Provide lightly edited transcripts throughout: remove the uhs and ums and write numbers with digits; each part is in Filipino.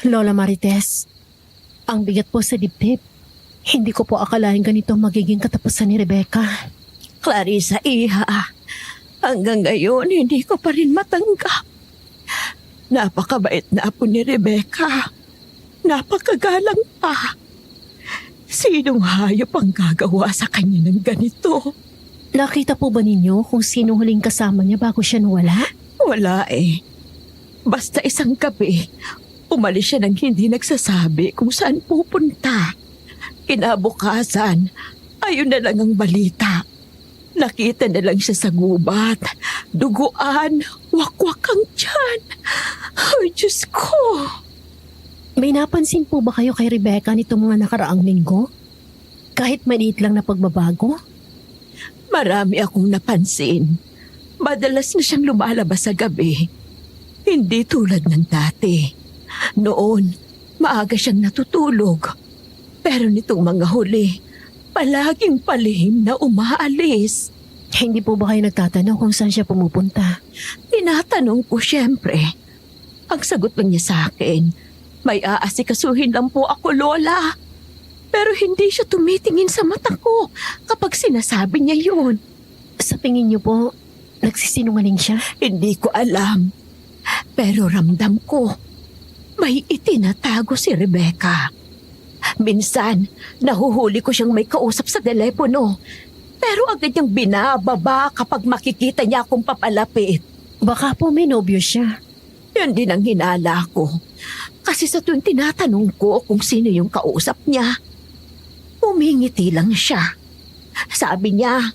Lola Marites, ang bigat po sa dibdib. Hindi ko po akalain ganito magiging katapusan ni Rebecca. Clarissa, iha, hanggang ngayon hindi ko pa rin matanggap. Napakabait na apo ni Rebecca. Napakagalang pa. Sinong hayop ang gagawa sa kanya ng ganito? Nakita po ba ninyo kung sino huling kasama niya bago siya nawala? Wala eh. Basta isang gabi, umalis siya nang hindi nagsasabi kung saan pupunta. Kinabukasan, ayun na lang ang balita. Nakita na lang siya sa gubat. Duguan, wakwak ang tiyan. Ay, Diyos ko. May napansin po ba kayo kay Rebecca nitong mga nakaraang linggo? Kahit maliit lang na pagbabago? Marami akong napansin. Madalas na siyang lumalabas sa gabi. Hindi tulad ng dati. Noon, maaga siyang natutulog. Pero nitong mga huli, palaging palihim na umaalis. Hindi po ba kayo nagtatanong kung saan siya pumupunta? Tinatanong ko siyempre. Ang sagot lang niya sa akin, may aasikasuhin lang po ako, Lola. Pero hindi siya tumitingin sa mata ko kapag sinasabi niya yun. Sa tingin niyo po, nagsisinungaling siya? Hindi ko alam. Pero ramdam ko, may itinatago si Rebecca. Minsan, nahuhuli ko siyang may kausap sa telepono. Pero agad niyang binababa kapag makikita niya akong papalapit. Baka po may nobyo siya. Yan din ang hinala ko. Kasi sa tuwing tinatanong ko kung sino yung kausap niya, umingiti lang siya. Sabi niya,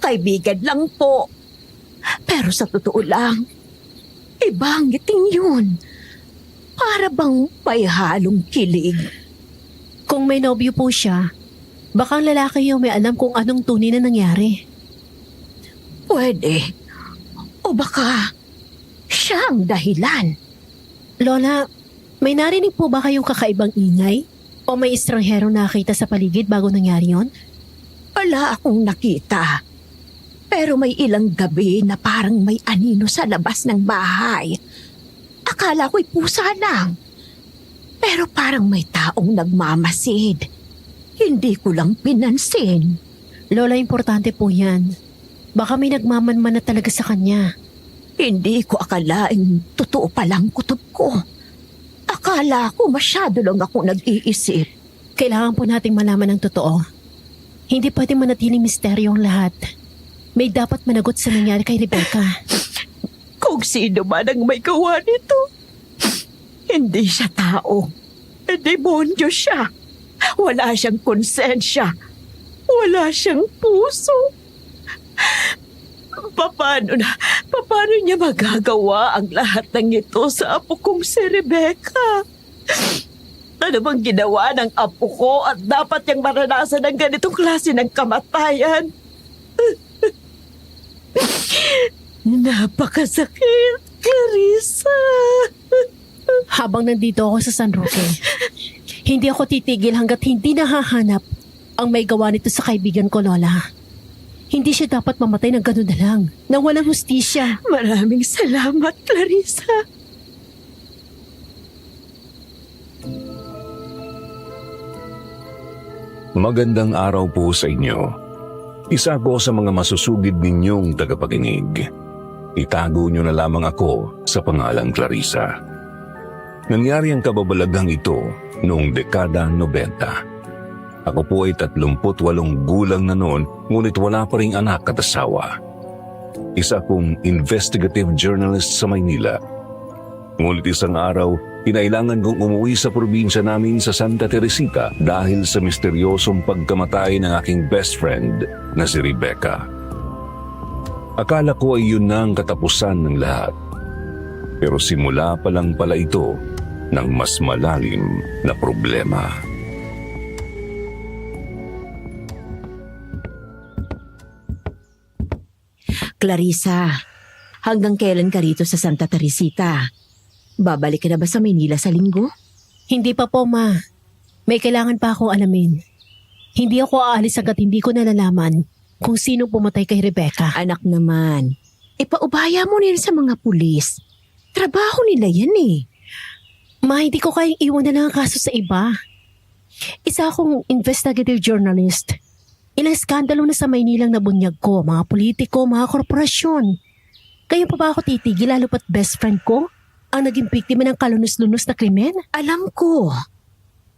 kaibigan lang po. Pero sa totoo lang, ibang ngiting yun. Para bang may halong kilig. Kung may nobyo po siya, baka ang lalaki yung may alam kung anong tunay na nangyari. Pwede. O baka siya ang dahilan. Lola, may narinig po ba kayong kakaibang ingay? O may estranghero nakita sa paligid bago nangyari yon? Wala akong nakita. Pero may ilang gabi na parang may anino sa labas ng bahay. Akala ko'y pusa lang. Pero parang may taong nagmamasid. Hindi ko lang pinansin. Lola, importante po yan. Baka may nagmamanman na talaga sa kanya. Hindi ko akalaing totoo palang kutob ko. Akala ko masyado lang ako nag-iisip. Kailangan po nating malaman ang totoo. Hindi pwedeng manatiling misteryo ang lahat. May dapat managot sa nangyari kay Rebecca. Kung sino man ang may gawa nito, hindi siya tao. Demonyo siya. Wala siyang konsensya. Wala siyang puso. Paano niya magagawa ang lahat ng ito sa apo kong si Rebecca? Ano bang ginawa ng apo ko at dapat niyang maranasan ng ganitong klase ng kamatayan? Napakasakit, Clarissa. Habang nandito ako sa San Roque, hindi ako titigil hanggat hindi nahahanap ang may gawa nito sa kaibigan ko, Lola. Hindi siya dapat mamatay ng gano'n na lang, nang walang hustisya. Maraming salamat, Clarissa. Magandang araw po sa inyo. Isa ako sa mga masusugid ninyong tagapakinig. Itago niyo na lamang ako sa pangalang Clarissa. Nangyari ang kababalaghang ito noong dekada 90. Ako po ay 38 gulang na noon, ngunit wala pa ring anak at asawa. Isa akong investigative journalist sa Maynila. Ngunit isang araw, kinailangan kong umuwi sa probinsya namin sa Santa Teresita dahil sa misteryosong pagkamatay ng aking best friend na si Rebecca. Akala ko ay yun na ang katapusan ng lahat. Pero simula pa lang pala ito ng mas malalim na problema. Clarissa, hanggang kailan ka rito sa Santa Teresita? Babalik ka na ba sa Maynila sa linggo? Hindi pa po, Ma. May kailangan pa akong alamin. Hindi ako aalis hanggat hindi ko nalalaman kung sino pumatay kay Rebecca. Anak naman, ipaubaya mo nila sa mga pulis. Trabaho nila yan eh. Ma, hindi ko kayang iwan na lang ang kaso sa iba. Isa akong investigative journalist. Ilang skandalo na sa Maynilang nabunyag ko, mga politiko, mga korporasyon. Kaya pa ba ako titigil lalo pat best friend ko ang naging biktima ng kalunos-lunos na krimen? Alam ko.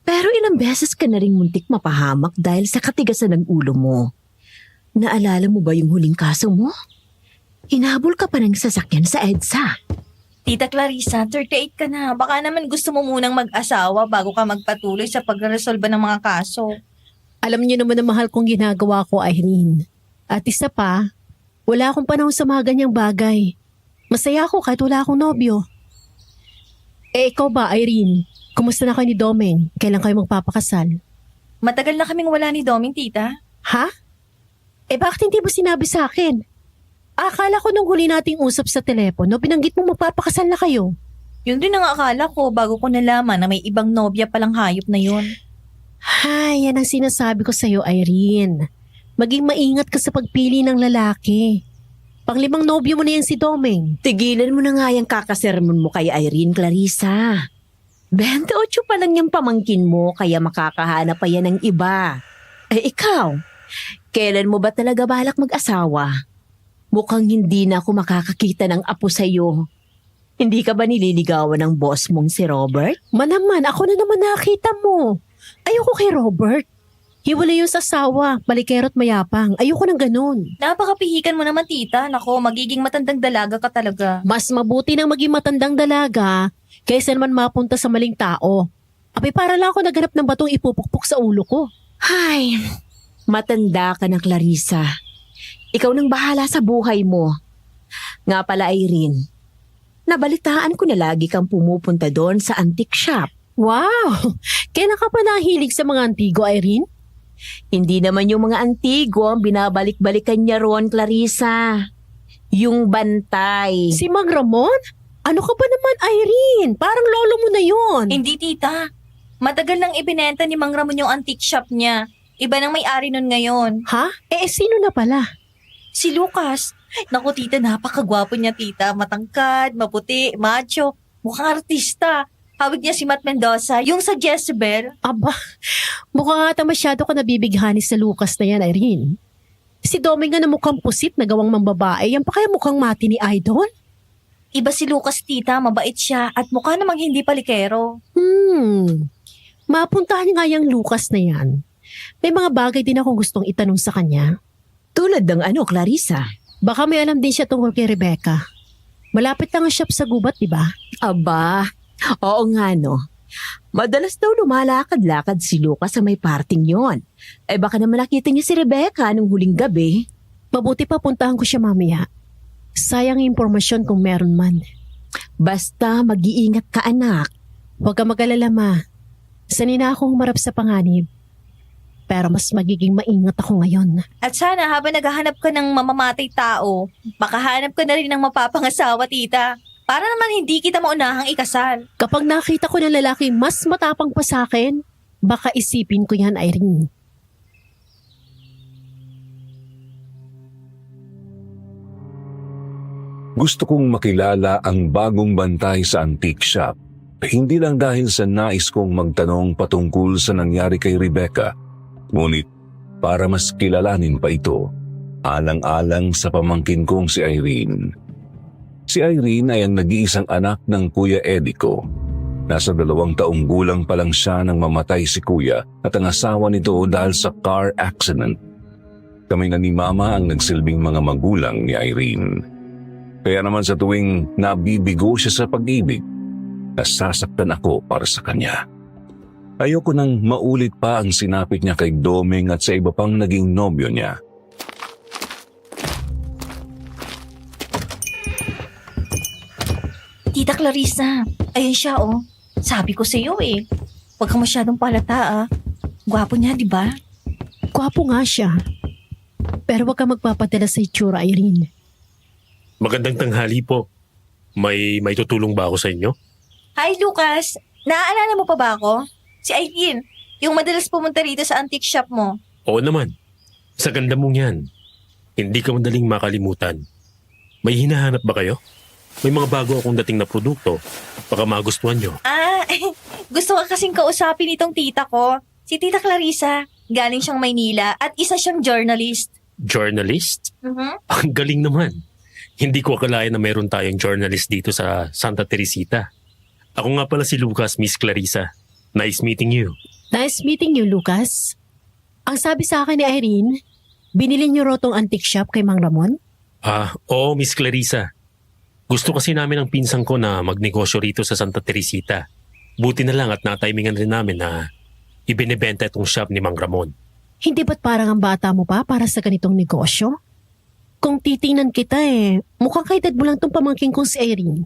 Pero ilang beses ka na rin muntik mapahamak dahil sa katigasan ng ulo mo. Naalala mo ba yung huling kaso mo? Hinabol ka pa ng sasakyan sa EDSA. Tita Clarissa, 38 ka na. Baka naman gusto mo munang mag-asawa bago ka magpatuloy sa pagresolba ng mga kaso. Alam niyo naman na mahal kong ginagawa ko, Irene. At isa pa, wala akong panahon sa mga ganyang bagay. Masaya ako kahit wala akong nobyo. Ikaw ba, Irene? Kumusta na kayo ni Domeng? Kailan kayo magpapakasal? Matagal na kaming wala ni Doming, tita. Ha? Bakit hindi mo sinabi sa akin? Akala ko nung huli nating usap sa telepono, binanggit mo magpapakasal na kayo. Yun din ang akala ko bago ko nalaman na may ibang nobya palang hayop na yun. Hay, yan ang sinasabi ko sa'yo, Irene. Maging maingat ka sa pagpili ng lalaki. Panglimang nobyo mo na yan si Domeng. Tigilan mo na nga yung kakasermon mo kay Irene, Clarissa. 28 pa lang yung pamangkin mo kaya makakahanap pa yan ng iba. Ikaw, kailan mo ba talaga balak mag-asawa? Mukhang hindi na ako makakakita ng apo sa'yo. Hindi ka ba nililigawan ng boss mong si Robert? Manaman, ako na naman nakita mo. Ayoko kay Robert. Hiwalay yung sasawa, balikerot mayapang. Ayoko ng ganun. Napakapihikan mo naman, tita. Nako, magiging matandang dalaga ka talaga. Mas mabuti nang maging matandang dalaga kaysa naman mapunta sa maling tao. Abay, para lang ako naghanap ng batong ipupukpok sa ulo ko. Ay, matanda ka na, Clarissa. Ikaw nang bahala sa buhay mo. Nga pala, Irene, nabalitaan ko na lagi kang pumupunta doon sa antique shop. Wow! Kailan ka pa nahilig sa mga antigo, Irene? Hindi naman yung mga antigo ang binabalik-balikan niya roon, Clarissa. Yung bantay. Si Mang Ramon? Ano ka ba naman, Irene? Parang lolo mo na yon. Hindi, tita. Matagal nang ibinenta ni Mang Ramon yung antique shop niya. Iba nang may-ari nun ngayon. Ha? Sino na pala? Si Lucas. Naku, tita, napakagwapo niya, tita. Matangkad, maputi, macho. Mukhang artista. Hawig niya si Matt Mendoza, yung sa Jezebel. Aba, mukhang ata masyado ka nabibighani sa Lucas na yan, Irene. Si Doming nga na mukhang pusit na gawang mambabae, yan pa kaya mukhang mati ni Idol? Iba si Lucas, tita. Mabait siya at mukha namang hindi palikero. Mapuntahan nga yung Lucas na yan. May mga bagay din akong gustong itanong sa kanya. Tulad ng ano, Clarissa? Baka may alam din siya tungkol kay Rebecca. Malapit lang ang shop sa gubat, di ba? Aba, oo nga no. Madalas daw lumalakad-lakad si Lucas sa may parting yon. Baka naman nakita niya si Rebecca nung huling gabi. Mabuti pa puntahan ko siya mamaya. Sayang yung impormasyon kung meron man. Basta mag-iingat ka, anak. Huwag ka mag-alala, ma. Sanay na akong humarap sa panganib. Pero mas magiging maingat ako ngayon. At sana habang naghahanap ka ng mamamatay tao, makahanap ka na rin ng mapapangasawa, tita. Para naman hindi kita maunahang ikasal. Kapag nakita ko ng lalaki mas matapang pa sa akin, baka isipin ko yan, Irene. Gusto kong makilala ang bagong bantay sa antique shop. Hindi lang dahil sa nais kong magtanong patungkol sa nangyari kay Rebecca, ngunit para mas kilalanin pa ito, alang-alang sa pamangkin kong si Irene. Si Irene ay ang nag-iisang anak ng Kuya Eddie ko. Nasa 2 taong gulang pa lang siya nang mamatay si Kuya at ang asawa nito dahil sa car accident. Kami na ni Mama ang nagsilbing mga magulang ni Irene. Kaya naman sa tuwing nabibigo siya sa pag-ibig, nasasaktan ako para sa kanya. Ayoko nang maulit pa ang sinapit niya kay Doming at sa iba pang naging nobyo niya. Tita Clarissa, ayun siya oh. Sabi ko sa iyo eh. Huwag ka masyadong palata ah. Gwapo niya, di ba? Gwapo nga siya. Pero huwag ka magpapadala sa itsura, Irene. Magandang tanghali po. May tutulong ba ako sa inyo? Hi Lucas, naaalala mo pa ba ako? Si Irene, yung madalas pumunta rito sa antique shop mo. Oo naman. Sa ganda mong yan. Hindi ka madaling makalimutan. May hinahanap ba kayo? May mga bago akong dating na produkto. Baka magustuhan nyo. Ah, Gusto ka kasing kausapin itong tita ko. Si Tita Clarissa. Galing siyang Maynila at isa siyang journalist. Journalist? Mhm. Ang galing naman. Hindi ko akalain na meron tayong journalist dito sa Santa Teresita. Ako nga pala si Lucas, Miss Clarissa. Nice meeting you. Nice meeting you, Lucas. Ang sabi sa akin ni Irene, binili niyo raw tong antique shop kay Mang Ramon? Oo, Miss Clarissa. Gusto kasi namin ng pinsang ko na magnegosyo rito sa Santa Teresita. Buti na lang at natimingan rin namin na ibinebenta itong shop ni Mang Ramon. Hindi ba't parang ang bata mo pa para sa ganitong negosyo? Kung titingnan kita mukhang kaedad mo lang tong pamangking kong si Irene.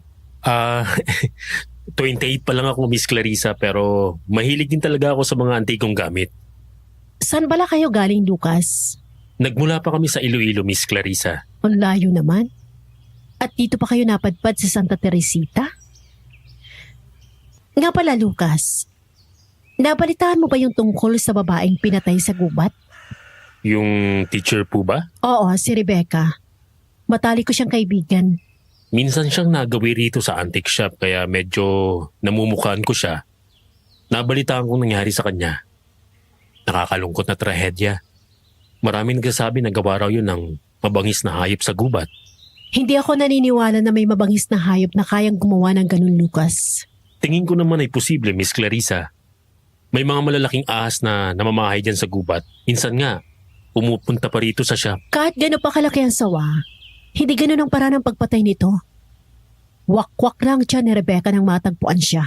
28 pa lang ako, Miss Clarissa, pero mahilig din talaga ako sa mga antikong gamit. Saan bala kayo galing, Lucas? Nagmula pa kami sa Iloilo, Miss Clarissa. Ang layo naman. At dito pa kayo napadpad sa Santa Teresita? Nga pala, Lucas. Nabalitaan mo ba yung tungkol sa babaeng pinatay sa gubat? Yung teacher po ba? Oo, si Rebecca. Matalik ko siyang kaibigan. Minsan siyang nagawi rito sa antique shop kaya medyo namumukhaan ko siya. Nabalitaan kong nangyari sa kanya. Nakakalungkot na trahedya. Maraming nagsasabi na gawa raw yun ng mabangis na hayop sa gubat. Hindi ako naniniwala na may mabangis na hayop na kayang gumawa ng ganun, Lucas. Tingin ko naman ay posible, Miss Clarissa. May mga malalaking ahas na namamahay dyan sa gubat. Minsan nga, pumupunta pa rito sa shop. Kahit gano'n pa kalaki ang sawa, hindi gano'n ang paraan ng pagpatay nito. Wakwak lang siya ni Rebecca nang matagpuan siya.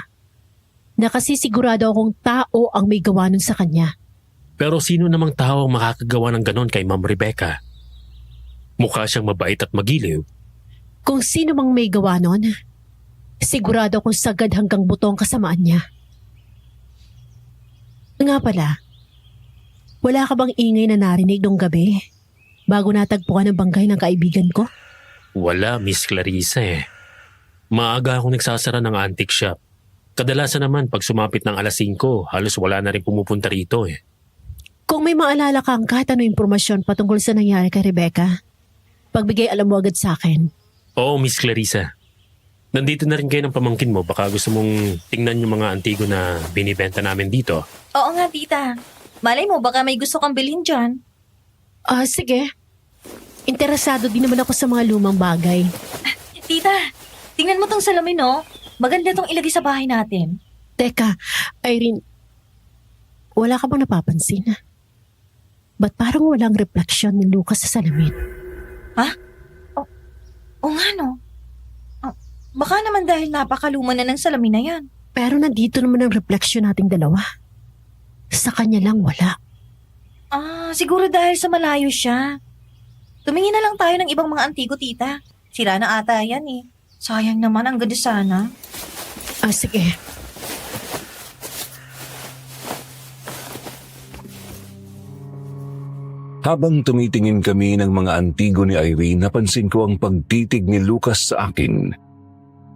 Nakasisigurado akong tao ang may gawa nun sa kanya. Pero sino namang tao ang makakagawa ng ganon kay Ma'am Rebecca? Mukha siyang mabait at magiliw. Kung sino mang may gawa nun, sigurado akong sagad hanggang buto ang kasamaan niya. Nga pala, wala ka bang ingay na narinig nung gabi bago natagpuan ang bangkay ng kaibigan ko? Wala, Miss Clarissa Maaga akong nagsasara ng antique shop. Kadalasan naman pag sumapit ng alas 5, halos wala na rin pumupunta rito Kung may maalala kang kahit ano impormasyon patungkol sa nangyari kay Rebecca, pagbigay alam mo agad sa akin. Oo, Miss Clarissa. Nandito na rin kayo ng pamangkin mo. Baka gusto mong tingnan yung mga antigo na binibenta namin dito. Oo nga, tita. Malay mo, baka may gusto kang bilhin dyan. Sige. Interesado din naman ako sa mga lumang bagay. Tita, tingnan mo tong salamin, no? Maganda tong ilagay sa bahay natin. Teka, Irene, wala ka bang napapansin? Ba't parang walang refleksyon ni Lucas sa salamin? Oo nga, no? Baka naman dahil napakaluma na ng salamin na yan. Pero nandito naman ang refleksyon nating dalawa. Sa kanya lang wala. Siguro dahil sa malayo siya. Tumingin na lang tayo ng ibang mga antigo, tita. Sira na ata yan Sayang naman, ang ganda sana. Sige. Habang tumitingin kami ng mga antigo ni Irene, napansin ko ang pagtitig ni Lucas sa akin.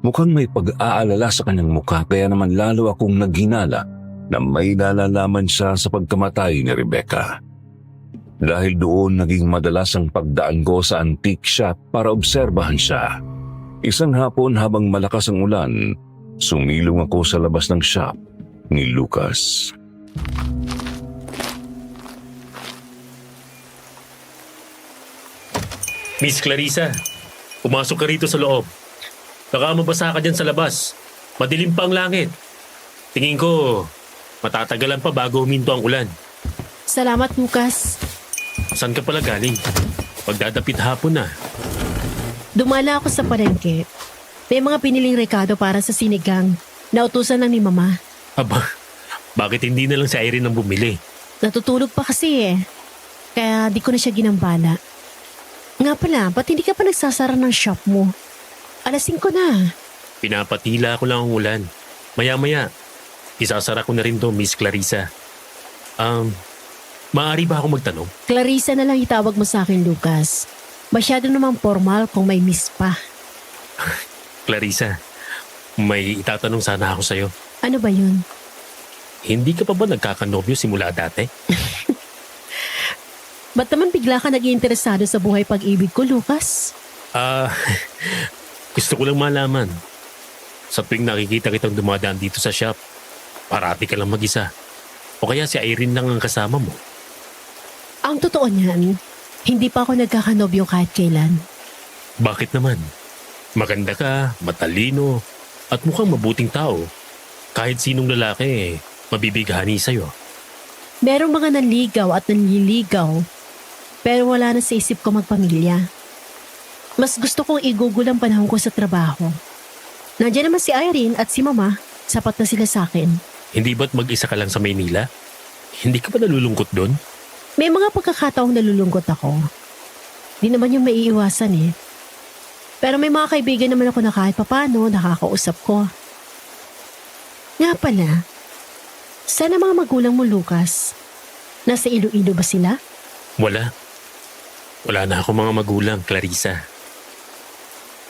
Mukhang may pag-aalala sa kanyang mukha kaya naman lalo akong naghinala na may nalalaman siya sa pagkamatay ni Rebecca. Dahil doon naging madalas ang pagdaan ko sa antique shop para obserbahan siya. Isang hapon habang malakas ang ulan, sumilong ako sa labas ng shop ni Lucas. Miss Clarissa, pumasok ka rito sa loob. Baka mabasa ka dyan sa labas. Madilim pa ang langit. Tingin ko, matatagalan pa bago huminto ang ulan. Salamat, Lucas. Saan ka pala galing? Pagdadapit hapon na. Dumala ako sa palengke. May mga piniling rekado para sa sinigang. Nautusan lang ni Mama. Aba, bakit hindi na lang si Irene ang bumili? Natutulog pa kasi Kaya di ko na siya ginambala. Nga pala, ba't hindi ka pa nagsasara ng shop mo? Alas 5 na. Pinapatila ko lang ang ulan. Maya-maya, isasara ko na rin to, Miss Clarissa. Maaari ba ako magtanong? Clarissa na lang itawag mo sa akin, Lucas. Masyado namang formal kung may miss pa. Clarissa, may itatanong sana ako sa'yo. Ano ba yun? Hindi ka pa ba nagkakanobyo simula dati? Ba't naman bigla ka nag-iinteresado sa buhay pag-ibig ko, Lucas? Gusto ko lang malaman. Sa tuwing nakikita kitang dumadaan dito sa shop, parati ka lang mag-isa. O kaya si Irene lang ang kasama mo. Ang totoo niyan, hindi pa ako nagkakanobyo kahit kailan. Bakit naman? Maganda ka, matalino, at mukhang mabuting tao. Kahit sinong lalaki, mabibighani sa'yo. Merong mga nanligaw at nanliligaw, pero wala na sa isip ko magpamilya. Mas gusto kong igugol ang panahon ko sa trabaho. Nandiyan naman si Irene at si Mama, sapat na sila sa akin. Hindi ba't mag-isa ka lang sa Maynila? Hindi ka ba nalulungkot doon? May mga pagkakataong nalulungkot ako. Di naman yung maiiwasan eh. Pero may mga kaibigan naman ako na kahit papano nakakausap ko. Nga pala, sana mga magulang mo, Lucas? Nasa Iloilo ba sila? Wala. Wala na ako mga magulang, Clarissa.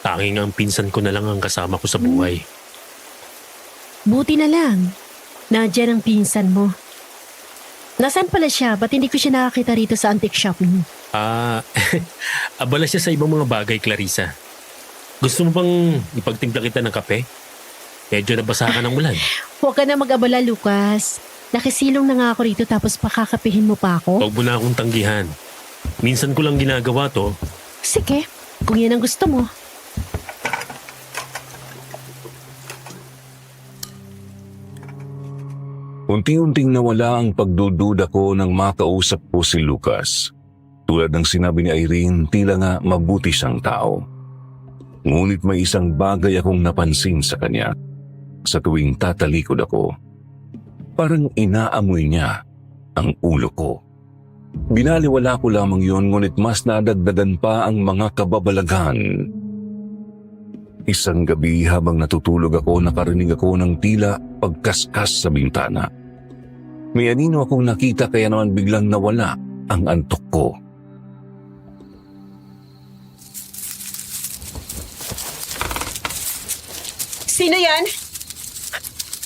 Tanging ang pinsan ko na lang ang kasama ko sa buhay. Buti na lang. Nandiyan ang pinsan mo. Nasaan pala siya? Ba't hindi ko siya nakakita rito sa antique shop mo? Abala siya sa ibang mga bagay, Clarissa. Gusto mo bang ipagtimpla kita ng kape? Medyo nabasa ka ng ulan. Huwag ka na mag-abala, Lucas. Nakisilong na nga ako rito tapos pakakapihin mo pa ako? Huwag mo na akong tanggihan. Minsan ko lang ginagawa to. Sige, kung yan ang gusto mo. Unti-unting nawala ang pagdududa ko nang makausap ko si Lucas. Tulad ng sinabi ni Irene, tila nga mabuti siyang tao. Ngunit may isang bagay akong napansin sa kanya. Sa tuwing tatalikod ako, parang inaamoy niya ang ulo ko. Binaliwala ko lamang yun, ngunit mas nadagdagan pa ang mga kababalaghan. Isang gabi habang natutulog ako, nakarinig ako ng tila pagkaskas sa bintana. May anino akong nakita kaya naman biglang nawala ang antok ko. Sino yan?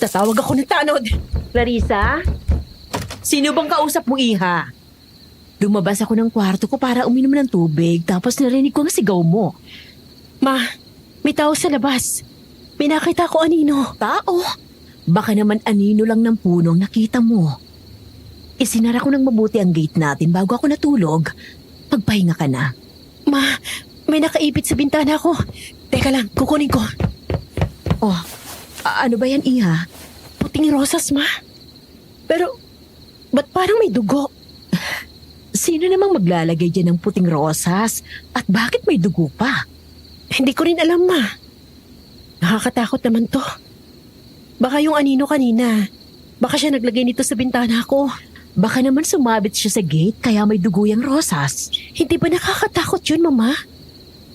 Tatawag ako ng tanod. Clarissa? Sino bang kausap mo, Iha? Lumabas ako ng kwarto ko para uminom ng tubig tapos narinig ko ang sigaw mo. Ma, may tao sa labas. May nakita ko anino. Tao? Baka naman anino lang ng punong nakita mo. Isinara ko ng mabuti ang gate natin bago ako natulog. Pagpahinga ka na. Ma, may nakaipit sa bintana ko. Teka lang, kukunin ko. Oh, ano ba yan, Iha? Puting rosas, ma. Pero, ba't parang may dugo? Sino namang maglalagay dyan ng puting rosas? At bakit may dugo pa? Hindi ko rin alam, ma. Nakakatakot naman to. Baka yung anino kanina. Baka siya naglagay nito sa bintana ko. Baka naman sumabit siya sa gate kaya may dugo yung rosas. Hindi ba nakakatakot yun, mama?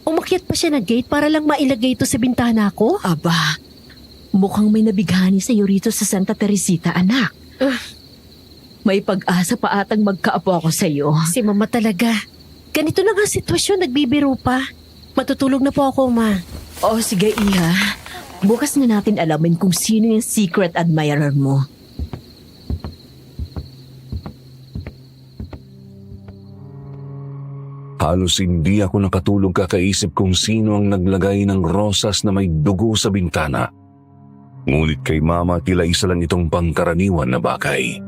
Umakyat pa siya ng gate para lang mailagay ito sa bintana ko? Aba, mukhang may nabighani sa'yo rito sa Santa Teresita, anak. May pag-asa pa atang magkaapo ako sa'yo. Si mama talaga. Ganito na nga sitwasyon, nagbibiro pa. Matutulog na po ako, ma. O sige, Iha. Bukas na natin alamin kung sino yung secret admirer mo. Halos hindi ako nakatulog kakaisip kung sino ang naglagay ng rosas na may dugo sa bintana. Ngunit kay Mama tila isa lang itong pangkaraniwan na bagay.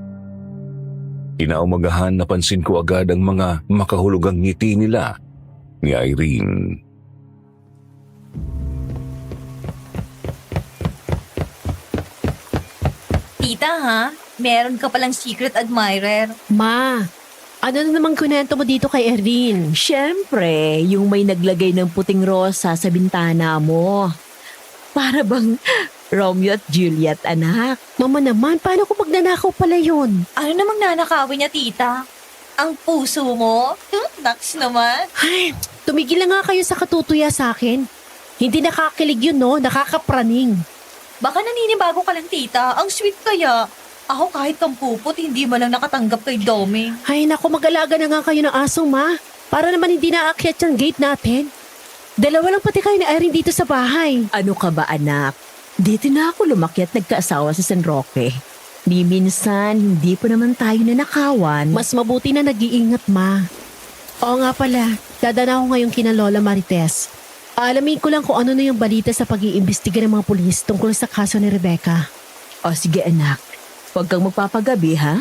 Kinaumagahan napansin ko agad ang mga makahulugang ngiti nila ni Irene. Tita ha, meron ka palang secret admirer. Ma, ano na naman kunento mo dito kay Erin? Siyempre, yung may naglagay ng puting rosa sa bintana mo. Para bang Romeo at Juliet, anak. Mama naman, paano kung magnanakaw pala yun? Ano namang nanakawin niya, tita? Ang puso mo? Naks naman. Ay, tumigil na nga kayo sa katutuya sa akin. Hindi nakakilig yun, no? Nakakapraning. Baka naninibago ka lang, tita. Ang sweet kaya. Ako kahit kang pupot, hindi mo lang nakatanggap kay Doming. Ay, naku, mag-alaga na nga kayo ng aso, ma. Para naman hindi naakyat yung gate natin. Dalawa lang pati kayo ni Irene dito sa bahay. Ano ka ba, anak? Dito na ako lumaki at nagkaasawa sa San Roque. Ni minsan, hindi pa naman tayo nanakawan. Mas mabuti na nag-iingat, ma. Oo nga pala, dadana ako ngayon kina Lola Marites. Alamin ko lang kung ano na yung balita sa pag-iimbestiga ng mga pulis tungkol sa kaso ni Rebecca. O sige anak, huwag kang magpapagabi ha.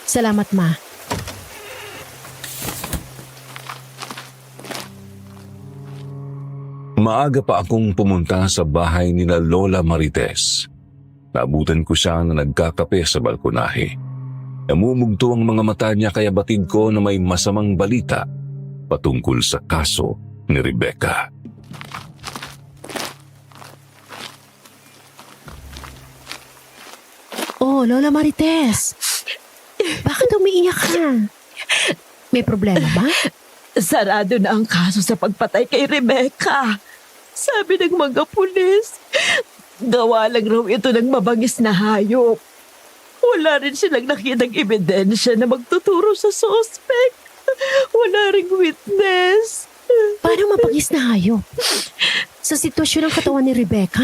Salamat, Ma. Maaga pa akong pumunta sa bahay nila Lola Marites. Naabutan ko siya na nagkakape sa balkonahe. Namumugto ang mga mata niya kaya batid ko na may masamang balita patungkol sa kaso ni Rebecca. Oh, Lola Marites. Bakit umiiyak ka? May problema ba? Sarado na ang kaso sa pagpatay kay Rebecca. Sabi ng mga pulis, gawa lang raw ito ng mabangis na hayop. Wala rin silang nakitang ebidensya na magtuturo sa suspect. Wala ring witness. Paano mabangis na hayop? Sa sitwasyon ng katawan ni Rebecca,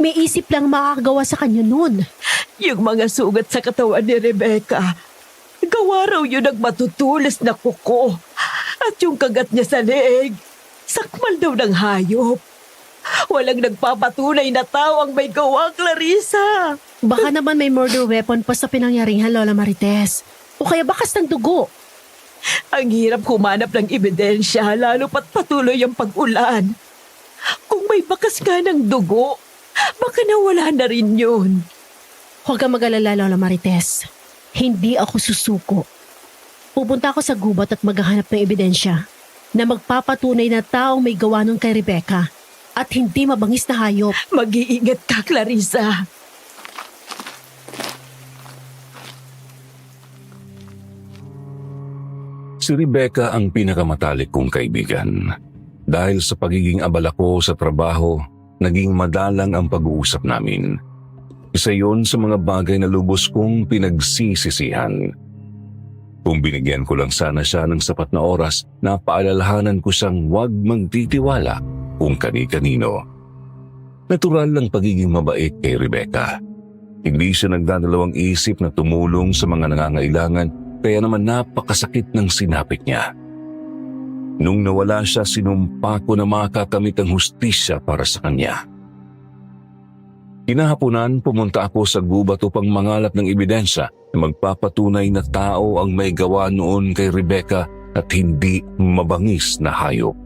may isip lang makakagawa sa kanya nun. Yung mga sugat sa katawan ni Rebecca, gawa raw yun ng matutulis na kuko. At yung kagat niya sa leeg, sakmal daw ng hayop. Walang nagpapatunay na tao ang may gawa, Clarissa. Baka naman may murder weapon pa sa pinangyarihan, Lola Marites. O kaya bakas ng dugo. Ang hirap humanap ng ebidensya, lalo pat patuloy ang pag-ulan. Kung may bakas nga ng dugo, baka nawala na rin yun. Huwag kang mag-alala, Lola Marites. Hindi ako susuko. Pupunta ako sa gubat at maghahanap ng ebidensya na magpapatunay na taong may gawa nun kay Rebecca at hindi mabangis na hayop. Mag-iingat ka, Clarissa. Si Rebecca ang pinakamatalik kong kaibigan. Dahil sa pagiging abala ko sa trabaho, naging madalang ang pag-uusap namin. Isa yon sa mga bagay na lubos kong pinagsisisihan. Kung binigyan ko lang sana siya ng sapat na oras, napaalalahanan ko siyang huwag magtitiwala kung kani-kanino. Natural lang pagiging mabait kay Rebecca. Hindi siya nagdadalawang isip na tumulong sa mga nangangailangan, kaya naman napakasakit ng sinapit niya. Nung nawala siya, sinumpa ko na makakamit ang hustisya para sa kanya. Kinahaponan, pumunta ako sa gubat upang mangalap ng ebidensya na magpapatunay na tao ang may gawa noon kay Rebecca at hindi mabangis na hayop.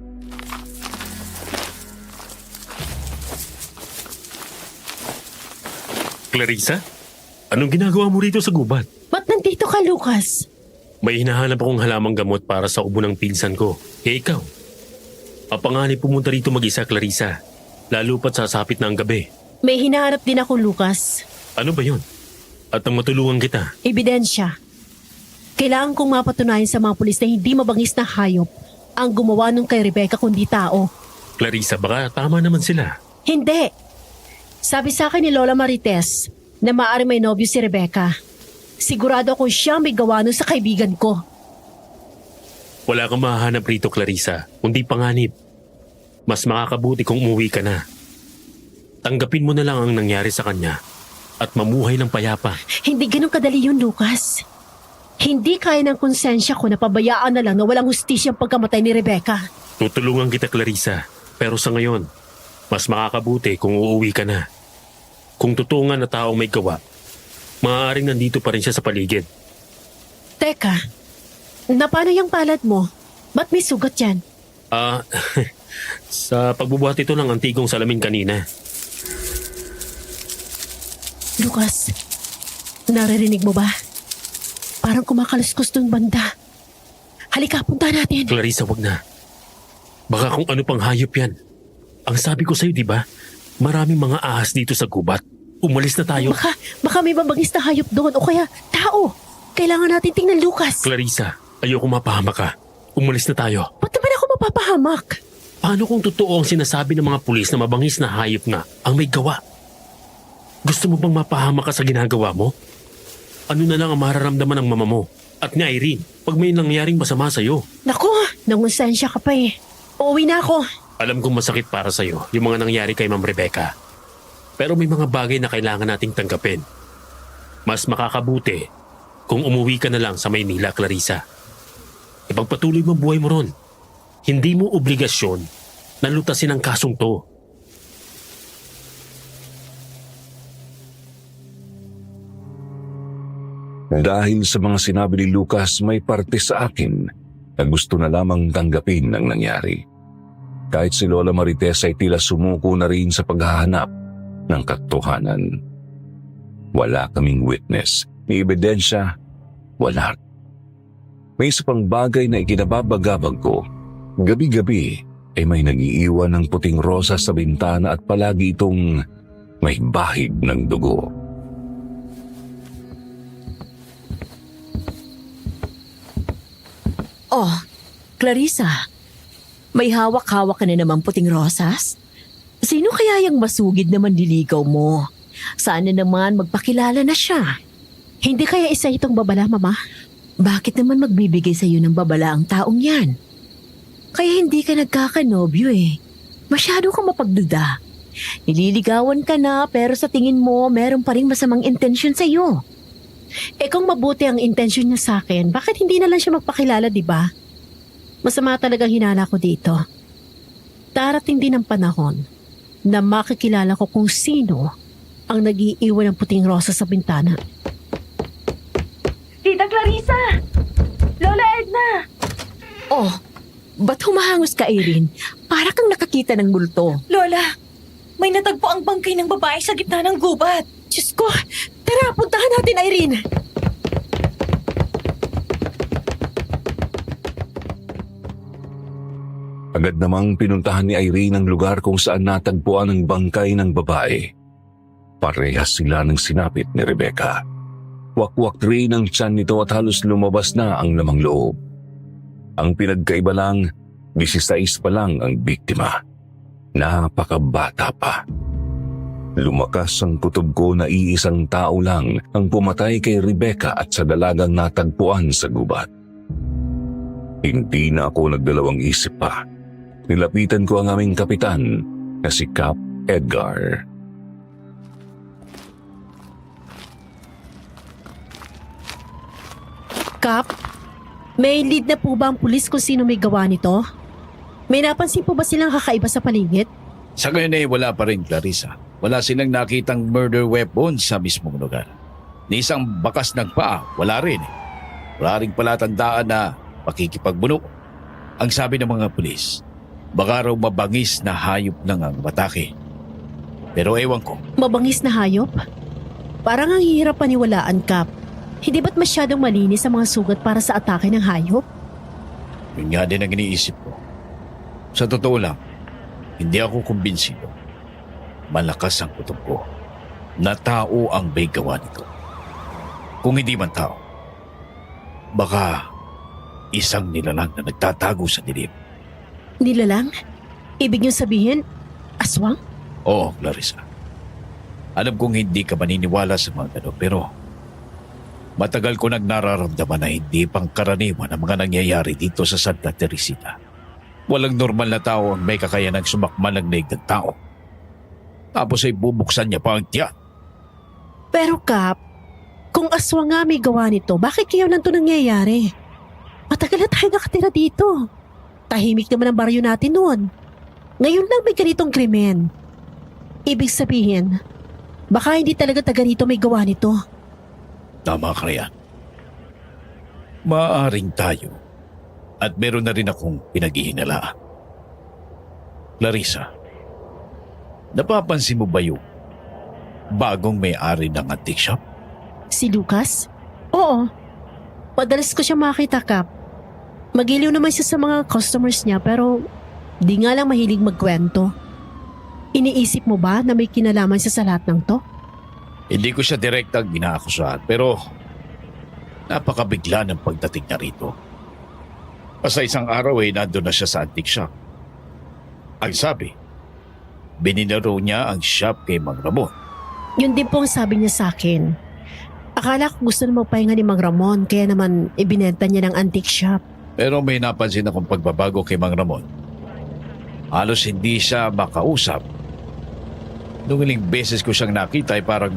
Clarissa? Anong ginagawa mo rito sa gubat? Ba't nandito ka, Lucas? May hinahanap akong halamang gamot para sa ubo ng pinsan ko. Eh ikaw? Apanganib pumunta rito mag-isa, Clarissa. Lalo pat sasapit na ang gabi. May hinahanap din ako, Lucas. Ano ba yon? At ang matulungan kita. Ebidensya. Kailangan kong mapatunayan sa mga pulis na hindi mabangis na hayop ang gumawa nung kay Rebecca kundi tao. Clarissa, baka tama naman sila. Hindi. Sabi sa akin ni Lola Marites na maaari may nobyo si Rebecca. Sigurado ako siya may gawa nun sa kaibigan ko. Wala kang mahahanap rito, Clarissa, kundi panganib. Mas makakabuti kung umuwi ka na. Tanggapin mo na lang ang nangyari sa kanya at mamuhay ng payapa. Hindi ganun kadali yun, Lucas. Hindi kaya ng konsensya ko na pabayaan na lang na walang hustisya ang pagkamatay ni Rebecca. Tutulungan kita, Clarissa. Pero sa ngayon, mas makakabuti kung uuwi ka na. Kung totoo nga na taong may gawa, maaaring nandito pa rin siya sa paligid. Teka, paano yung palad mo? Ba't may sugat yan? Sa pagbubuhat ito ng antigong salamin kanina. Lucas, naririnig mo ba? Parang kumakaluskos dun banda. Halika, punta natin. Clarissa, wag na. Baka kung ano pang hayop yan. Ang sabi ko sa'yo, di ba? Maraming mga ahas dito sa gubat. Umalis na tayo. Baka may mabangis na hayop doon o kaya tao. Kailangan natin tingnan, Lucas. Clarissa, ayoko mapahamak ka. Umalis na tayo. Ba't naman ako mapapahamak? Paano kung totoo ang sinasabi ng mga pulis na mabangis na hayop na ang may gawa? Gusto mo bang mapahamak ka sa ginagawa mo? Ano na lang ang mararamdaman ng mama mo at ni Irene pag may nangyaring masama sa'yo? Naku, nangonsensya ka pa eh. Uuwi na ako. Alam kong masakit para sa'yo yung mga nangyari kay Ma'am Rebecca. Pero may mga bagay na kailangan nating tanggapin. Mas makakabuti kung umuwi ka na lang sa Maynila, Clarissa. Ipagpatuloy mo ang buhay mo ron. Hindi mo obligasyon nalutasin ang kasong to. Dahil sa mga sinabi ni Lucas, may parte sa akin na gusto na lamang tanggapin ang nangyari. Kahit si Lola Marites ay tila sumuko na rin sa paghahanap ng katotohanan. Wala kaming witness, ni ebidensya, wala. May isa pang bagay na ikinababagabag ko. Gabi-gabi ay may nag-iiwan ng puting rosas sa bintana at palagi itong may bahid ng dugo. Oh, Clarissa, may hawak-hawak ka na naman puting rosas? Sino kaya yung masugid na manliligaw mo? Sana naman magpakilala na siya. Hindi kaya isa itong babala, Mama? Bakit naman magbibigay sa iyo ng babala ang taong yan? Kaya hindi ka nagkakanobyo eh. Masyado kang mapagduda. Nililigawan ka na pero sa tingin mo meron pa rin masamang intensyon sa iyo. Eh kung mabuti ang intensyon niya sa akin, bakit hindi na lang siya magpakilala, di ba? Masama talagang hinala ko dito. Darating din ang panahon na makikilala ko kung sino ang nag-iiwan ng puting rosa sa bintana. Tita Clarissa! Lola Edna! Oh, ba't humahangos ka, Irene? Para kang nakakita ng multo. Lola, may natagpo ang bangkay ng babae sa gitna ng gubat. Diyos ko! Tara, puntahan natin, Irene! Agad namang pinuntahan ni Irene ang lugar kung saan natagpuan ang bangkay ng babae. Parehas sila ng sinapit ni Rebecca. Wakwak rin ang tiyan nito at halos lumabas na ang lamang loob. Ang pinagkaiba lang, 16 pa lang ang biktima. Napakabata pa. Lumakas ang kutob ko na iisang tao lang ang pumatay kay Rebecca at sa dalagang natagpuan sa gubat. Hindi na ako nagdalawang isip pa. Nilapitan ko ang aming kapitan na si Cap Edgar. Kap, may lead na po ba ang pulis kung sino may gawa nito? May napansin po ba silang kakaiba sa paligid? Sa ngayon ay wala pa rin, Clarissa. Wala silang nakitang murder weapon sa mismong lugar. Ni isang bakas ng paa, wala rin. Wala rin palatandaan na pakikipagbunok. Ang sabi ng mga pulis, baka raw mabangis na hayop lang ang matake. Pero ewan ko, Mabangis na hayop? Parang ang hirap paniwalaan, Kap. Hindi ba't masyadong malinis ang mga sugat para sa atake ng hayop? yun nga din ang iniisip ko. Sa totoo lang, hindi ako kumbinsido. Malakas ang kutob ko na tao ang may gawa nito. Kung hindi man tao, baka isang nilalang na nagtatago sa dilim. Nilalang? Ibig niyong sabihin, aswang? Oo, Clarissa. Alam kong hindi ka maniniwala sa mga gano'n, pero matagal ko nang nararamdaman na hindi pangkaraniwan ang mga nangyayari dito sa Santa Teresita. Walang normal na tao ang may kakayanang sumakmal ng leeg ng tao. Tapos ay bubuksan niya pa ang tiyan. Pero Kap, kung aswang nga may gawa nito, bakit kayo lang ito nangyayari? Matagal na tayo nakatira dito. Tahimik naman ang baryo natin noon. Ngayon lang may ganitong krimen. Ibig sabihin, baka hindi talaga taga rito may gawa nito. Tama ka yan. Maaaring tayo. At meron na rin akong pinaghihinalaan. Clarissa, napapansin mo ba yung bagong may-ari ng antique shop? Si Lucas? Oo. Madalas ko siya makita, Kap. Magiliw naman siya sa mga customers niya pero di nga lang mahilig magkwento. Iniisip mo ba na may kinalaman siya sa lahat ng to? Hindi ko siya direktang inaakusahan pero napakabigla ng pagdating niya rito. Basta isang araw ay nandun na siya sa antique shop. Ang sabi, bininaro niya ang shop kay Mang Ramon. Yun din po ang sabi niya sa akin. Akala ko gusto na magpahinga ni Mang Ramon kaya naman ibinenta niya ng antique shop. Pero may napansin akong pagbabago kay Mang Ramon. Halos hindi siya makausap. Nung ilang beses ko siyang nakita ay parang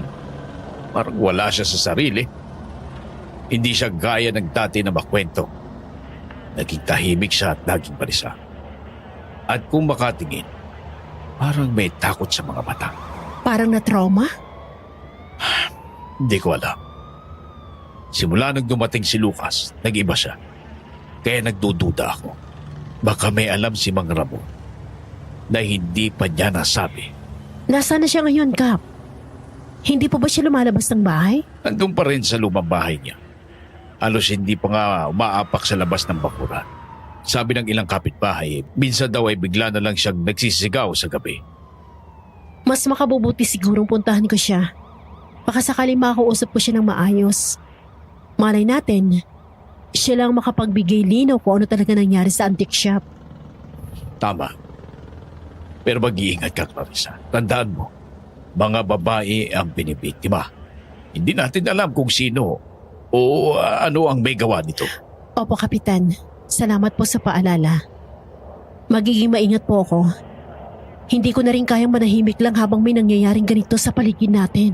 wala siya sa sarili. Hindi siya gaya ng dati na makwento. Naging tahimik siya at naging balisa. At kung makatingin, parang may takot sa mga mata. Parang na-trauma? Hindi ko alam. Simula nang dumating si Lucas, nag-iba siya. Kaya nagdududa ako. Baka may alam si Mang Ramon na hindi pa niya nasabi. Nasaan na siya ngayon, Kap? Hindi pa ba siya lumalabas ng bahay? Nandun pa rin sa lumang bahay niya. Halos hindi pa nga umaapak sa labas ng bakuran. Sabi ng ilang kapitbahay, minsan daw ay bigla na lang siyang nagsisigaw sa gabi. Mas makabubuti sigurong puntahan ko siya. Baka sakaling makausap ko siya ng maayos. Malay natin, siya lang makapagbigay linaw kung ano talaga nangyari sa antique shop. Tama. Pero mag-iingat ka, Clarissa. Tandaan mo, mga babae ang binibiktima. Hindi natin alam kung sino o ano ang may gawa nito. Opo, Kapitan. Salamat po sa paalala. Magiging maingat po ako. Hindi ko na rin kayang manahimik lang habang may nangyayaring ganito sa paligid natin.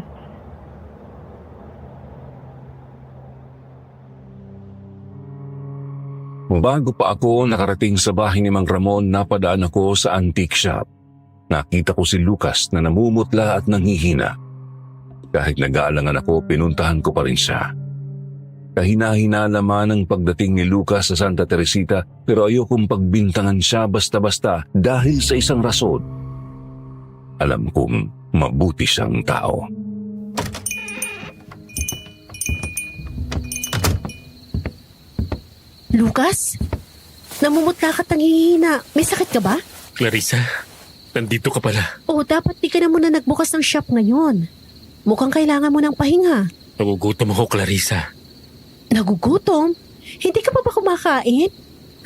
Bago pa ako nakarating sa bahay ni Mang Ramon, napadaan ako sa antique shop. Nakita ko si Lucas na namumutla at nanghihina. Kahit nag-aalangan ako, pinuntahan ko pa rin siya. Kahina-hina naman ang pagdating ni Lucas sa Santa Teresita, pero ayokong pagbintangan siya basta-basta dahil sa isang rason. Alam kong mabuti siyang tao. Lucas? Namumutla ka't nanghihina. May sakit ka ba? Clarissa, nandito ka pala. Oo, dapat di ka na muna nagbukas ng shop ngayon. Mukhang kailangan mo ng pahinga. Nagugutom ako, Clarissa. Nagugutom? Hindi ka pa ba kumakain?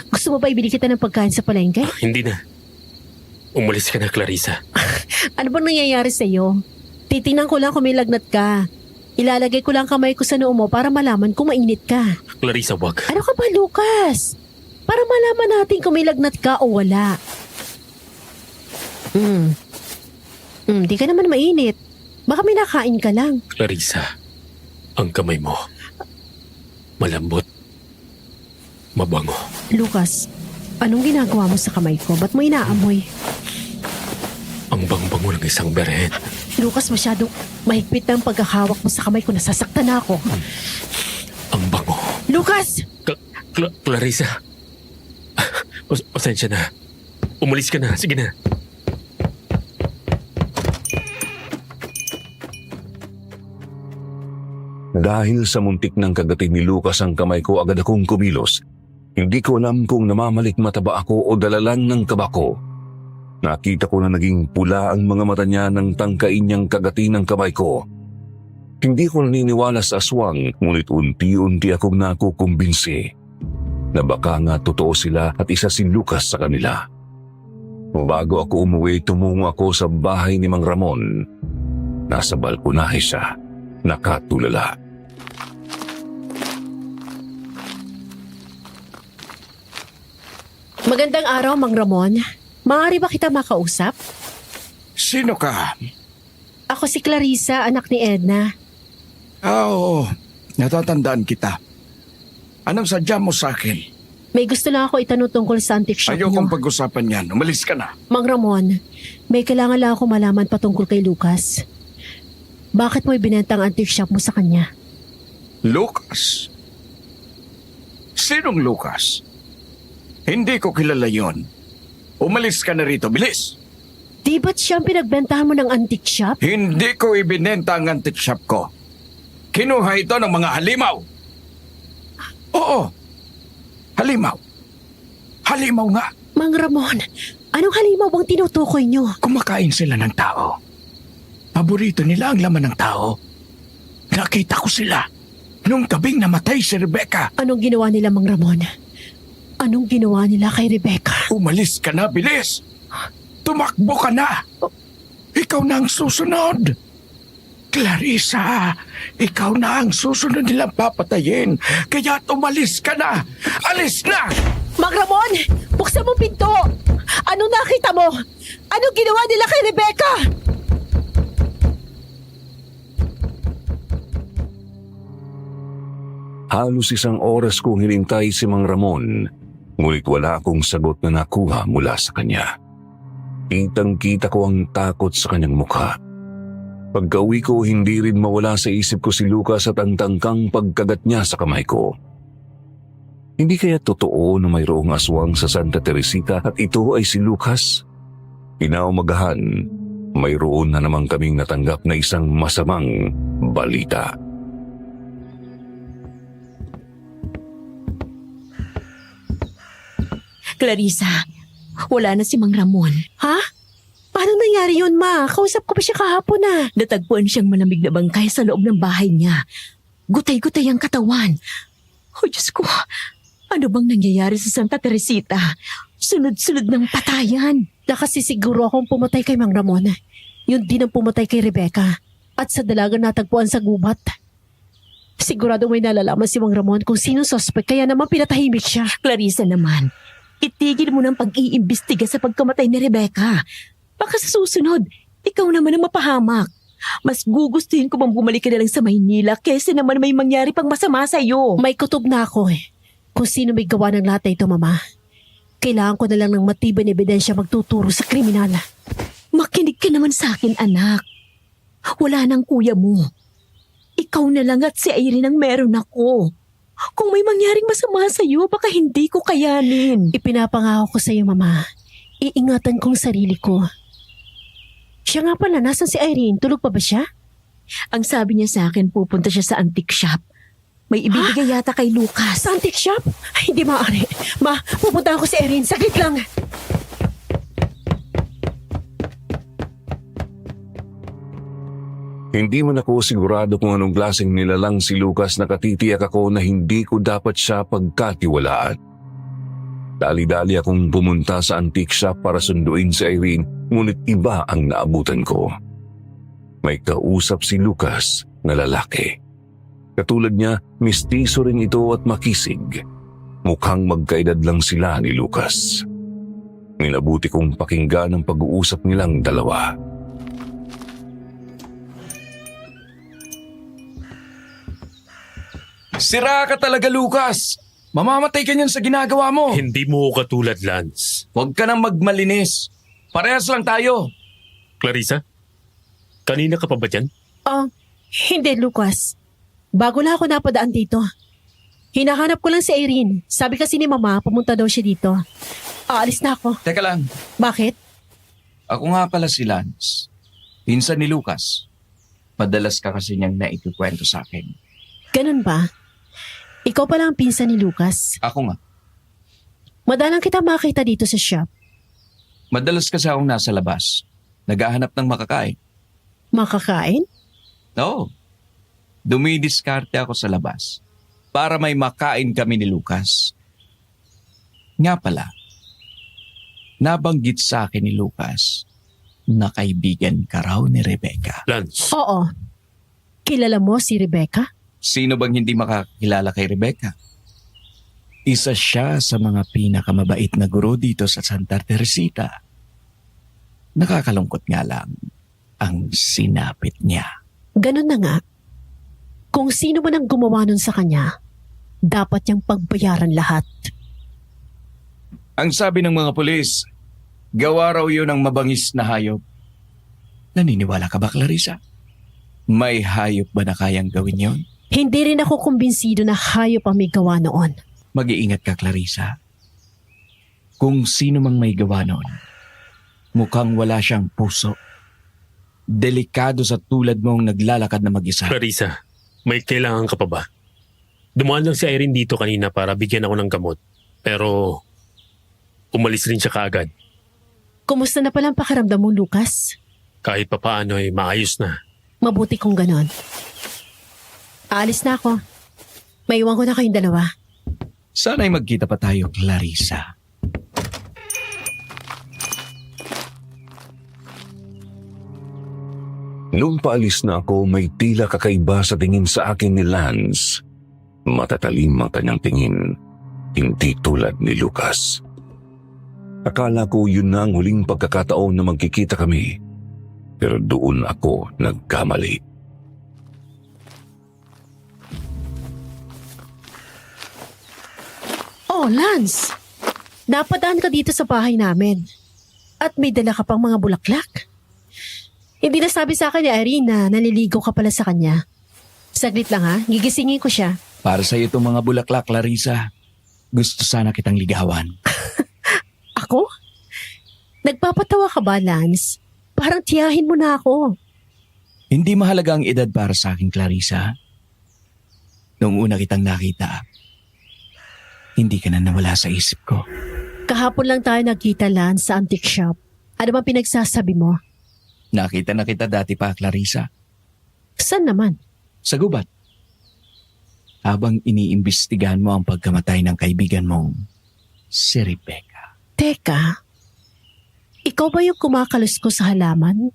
Gusto mo ba ibili kita ng pagkain sa palengke? Hindi na. Umalis ka na, Clarissa. Ano bang nangyayari sa'yo? Titingnan ko lang kung may lagnat ka. Ilalagay ko lang kamay ko sa noo mo para malaman kung mainit ka. Clarissa, wag. Ano ka ba, Lucas? Para malaman natin kung may lagnat ka o wala. Di ka naman mainit. Baka may nakain ka lang. Clarissa, ang kamay mo. Malambot. Mabango. Lucas, anong ginagawa mo sa kamay ko? Ba't mo inaamoy? Ang bangbango ng isang berhen. Lucas, masyadong mahigpit na ang pagkahawak mo sa kamay ko. Nasasaktan na ako. Ang bango. Lucas! Clarissa. Pasensya na. Umalis ka na. Sige na. Dahil sa muntik ng kagatin ni Lucas ang kamay ko, agad akong kumilos. Hindi ko alam kung namamalikmata ba ako o dalalang ng kabako. Nakita ko na naging pula ang mga mata niya nang tangkain niyang kagatin ng kamay ko. Hindi ko naniniwala sa aswang, ngunit unti-unti akong nakukumbinsi na baka nga totoo sila at isa si Lucas sa kanila. Bago ako umuwi, tumungo ako sa bahay ni Mang Ramon. Nasa balkonahe siya, nakatulala. Magandang araw, Mang Ramon. Maaari ba kita makausap? Sino ka? Ako si Clarissa, anak ni Edna. Oo, natatandaan kita. Anong sadya mo sa akin? May gusto lang ako itanong tungkol sa antique shop Ayokong niyo. pag-usapan yan. Umalis ka na. Mang Ramon, may kailangan lang ako malaman patungkol kay Lucas. Bakit mo ibinenta ang antique shop mo sa kanya? Lucas? Sinong Lucas? Hindi ko kilala yon. Umalis ka na rito, bilis! Di ba't siyang pinagbentahan mo ng antique shop? Hindi ko ibinenta ang antique shop ko. Kinuha ito ng mga halimaw. Oo, halimaw. Halimaw nga. Mang Ramon, anong halimaw bang tinutukoy niyo? Kumakain sila ng tao. Paborito nila ang laman ng tao. Nakita ko sila nung gabing namatay si Rebecca. Anong ginawa nila, Mang Ramon? Anong ginawa nila kay Rebecca? Umalis ka na, bilis! Tumakbo ka na! Ikaw na ang susunod! Clarissa, ikaw na ang susunod nilang papatayin. Kaya umalis ka na! Alis na! Mang Ramon, buksan mo pinto! Anong nakita mo? Anong ginawa nila kay Rebecca? Halos isang oras kong hinintay si Mang Ramon Ngunit wala akong sagot na nakuha mula sa kanya. Kitang-kita ko ang takot sa kanyang mukha. Pagka-uwi ko, hindi rin mawala sa isip ko si Lucas at ang tangkang pagkagat niya sa kamay ko. Hindi kaya totoo na mayroong aswang sa Santa Teresita at ito ay si Lucas? Inaumagahan, mayroon na naman kaming natanggap na isang masamang balita. Clarissa, wala na si Mang Ramon. Ha? Paano nangyari yun, ma? Kausap ko pa siya kahapon na. Natagpuan siyang malamig na bangkay sa loob ng bahay niya. Gutay-gutay ang katawan. Oh, Diyos ko. Ano bang nangyayari sa Santa Teresita? Sunod-sunod ng patayan. Nakasisiguro akong pumatay kay Mang Ramon. Yun din ang pumatay kay Rebecca. At sa dalaga natagpuan sa gubat. Sigurado may nalalaman si Mang Ramon kung sino suspect kaya naman pinatahimik siya. Clarissa naman, itigil mo ng pag-iimbestiga sa pagkamatay ni Rebecca. Baka sa susunod, ikaw naman ang mapahamak. Mas gugustuhin ko bang bumalik ka na lang sa Maynila kaysa naman may mangyari pang masama sa'yo. May kutob na ako eh. Kung sino may gawa ng lahat na ito, mama. Kailangan ko na lang ng matibay na ebidensya magtuturo sa kriminal. Makinig ka naman sa akin, anak. Wala nang kuya mo. Ikaw na lang at si Irene ang meron ako. Kung may mangyaring masama sa'yo, baka hindi ko kayanin. Ipinapangako ko sa iyo, mama. Iingatan kong sarili ko. Siya nga pala, nasan si Irene? Tulog pa ba siya? Ang sabi niya sa akin, pupunta siya sa antique shop. May ibibigay yata kay Lucas. Sa antique shop? Ay, hindi maaari. Ma, pupunta ako si Irene. Saglit lang. Hindi man ako sigurado kung anong klaseng nilalang si Lucas, nakatitiyak ako na hindi ko dapat siya pagkatiwalaan. Dali-dali akong pumunta sa antique shop para sunduin si Irene, ngunit iba ang naabutan ko. May kausap si Lucas na lalaki. Katulad niya, mistiso rin ito at makisig. Mukhang magkaedad lang sila ni Lucas. Nilabuti kong pakinggan ang pag-uusap nilang dalawa. Sira ka talaga, Lucas! Mamamatay ka niyan sa ginagawa mo! Hindi mo ko katulad, Lance. Huwag ka nang magmalinis. Parehas lang tayo. Clarissa? Kanina ka pa ba dyan? Hindi, Lucas. Bago lang ako napadaan dito. Hinahanap ko lang si Irene. Sabi kasi ni Mama, pumunta daw siya dito. Aalis na ako. Teka lang, Bakit? ako nga pala si Lance. Pinsan ni Lucas. Madalas ka kasi niyang naikikwento sa akin. Ganun ba? Ikaw pala ang pinsan ni Lucas. Ako nga. Madalang kita makita dito sa shop. Madalas kasi akong nasa labas. Naghahanap ng makakain. Makakain? Oo. Dumidiskarte ako sa labas para may makain kami ni Lucas. Nga pala, nabanggit sa akin ni Lucas na kaibigan ka raw ni Rebecca. Lance, Oo. Kilala mo si Rebecca? Sino bang hindi makakilala kay Rebecca? Isa siya sa mga pinakamabait na guro dito sa Santa Teresita. Nakakalungkot nga lang ang sinapit niya. Ganun na nga. Kung sino man ang gumawa nun sa kanya, dapat niyang pagbayaran lahat. Ang sabi ng mga pulis, gawa raw yun ng mabangis na hayop. Naniniwala ka ba, Clarissa? May hayop ba na kayang gawin yon? Hindi rin ako kumbinsido na hayop ang may gawa noon. Mag-iingat ka, Clarissa. Kung sino mang may gawa noon, mukhang wala siyang puso. Delikado sa tulad mong naglalakad na mag-isa. Clarissa, may kailangan ka pa ba? Dumaan lang si Irene dito kanina para bigyan ako ng gamot. Pero umalis rin siya kaagad. Kumusta na palang pakaramdam mo, Lucas? Kahit papaano ay maayos na. Mabuti kung ganon. Aalis na ako. Maiwan ko na kayong dalawa. Sana'y magkita pa tayo, Clarissa. Nung paalis na ako, may tila kakaiba sa tingin sa akin ni Lance. Matatalim ang kanyang tingin, hindi tulad ni Lucas. Akala ko yun na ang huling pagkakataon na magkikita kami. Pero doon ako nagkamali. Oh, Lance! napadaan ka dito sa bahay namin. At may dala ka pang mga bulaklak. Hindi na sabi sa akin ni Irene na naliligo ka pala sa kanya. Saglit lang ha, gigisingin ko siya. Para sa itong mga bulaklak, Clarissa. Gusto sana kitang ligawan. Ako? Nagpapatawa ka ba, Lance? Parang tiyahin mo na ako. Hindi mahalaga ang edad para sa akin, Clarissa. Noong una kitang nakita, hindi ka na nawala sa isip ko. Kahapon lang tayo nagkita, Lance, sa antique shop. Ano bang pinagsasabi mo? Nakita na kita dati pa, Clarissa. Saan naman? Sa gubat. Habang iniimbestigahan mo ang pagkamatay ng kaibigan mong si Rebecca. Teka, ikaw ba yung kumakalos ko sa halaman?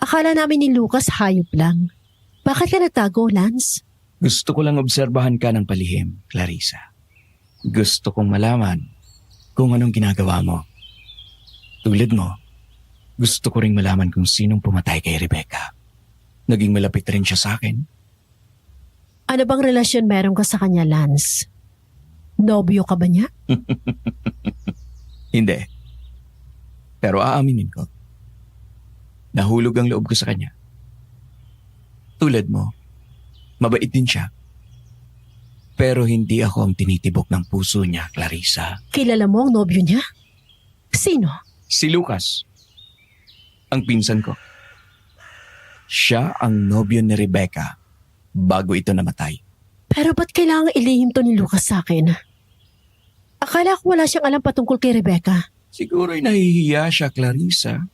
Akala namin ni Lucas hayop lang. Bakit ka nagtago, Lance? Gusto ko lang obserbahan ka ng palihim, Clarissa. Gusto kong malaman kung anong ginagawa mo. Tulad mo, gusto ko ring malaman kung sinong pumatay kay Rebecca. Naging malapit rin siya sa akin. Ano bang relasyon meron ka sa kanya, Lance? Nobyo ka ba niya? Hindi. Pero aaminin ko. Nahulog ang loob ko sa kanya. Tulad mo, mabait din siya. Pero hindi ako ang tinitibok ng puso niya, Clarissa. Kilala mo ang nobyo niya? Sino? Si Lucas. Ang pinsan ko. Siya ang nobyo ni Rebecca bago ito namatay. Pero ba't kailangang ilihim to ni Lucas sa akin? Akala ko wala siyang alam patungkol kay Rebecca. Siguro'y nahihiya siya, Clarissa.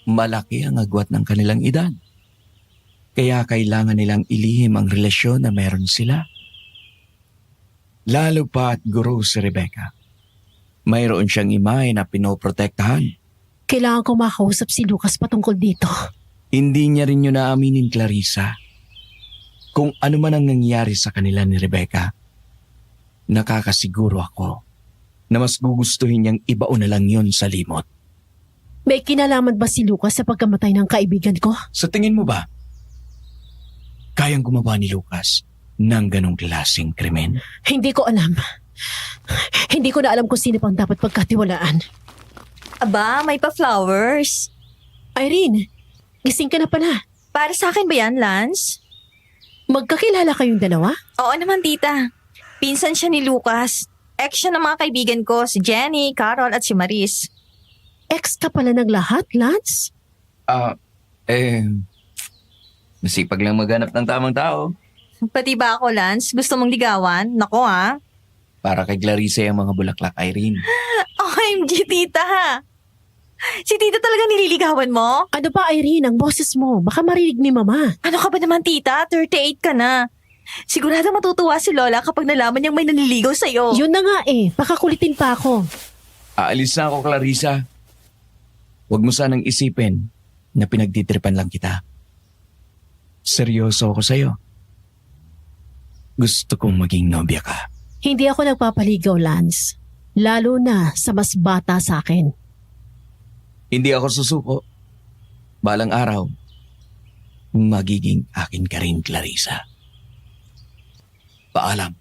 Malaki ang agwat ng kanilang edad. Kaya kailangan nilang ilihim ang relasyon na meron sila. Lalo pa at guro si Rebecca. Mayroon siyang imahe na pinoprotektahan. Kailangan ko makausap si Lucas patungkol dito. Hindi niya rin yun naaminin, Clarissa. Kung ano man ang nangyari sa kanila ni Rebecca, nakakasiguro ako na mas gugustuhin niyang ibao na lang yun sa limot. May kinalaman ba si Lucas sa pagkamatay ng kaibigan ko? Sa tingin mo ba, kayang gumawa ni Lucas ng ganong klaseng krimen? Hindi ko alam. Hindi ko na alam kung sino pang dapat pagkatiwalaan. Aba, may pa-flowers. Irene, gising ka na pala. Para sa akin ba yan, Lance? Magkakilala kayong dalawa? Oo naman, tita. Pinsan siya ni Lucas. Ex siya ng mga kaibigan ko, si Jenny, Carol at si Maris. Ex ka pala ng lahat, Lance? Masipag lang maghanap ng tamang tao. Pati ba ako, Lance? Gusto mong ligawan? Nako, ha? Para kay Clarissa yung mga bulaklak, Irene. OMG, tita! Si tita talaga nililigawan mo? Ano ba, Irene, ang boses mo? Baka marinig ni Mama. Ano ka ba naman, tita? 38 ka na. Sigurado matutuwa si Lola kapag nalaman niyang may nanliligaw sa'yo. Yun na nga pakakulitin pa ako. Aalis na ako, Clarissa. Huwag mo sanang isipin na pinagtitripan lang kita. Seryoso ako sa'yo. Gusto kong maging nobya ka. Hindi ako nagpapaligaw, Lance. Lalo na sa mas bata sa akin. Hindi ako susuko. Balang araw, magiging akin ka rin, Clarissa. Paalam.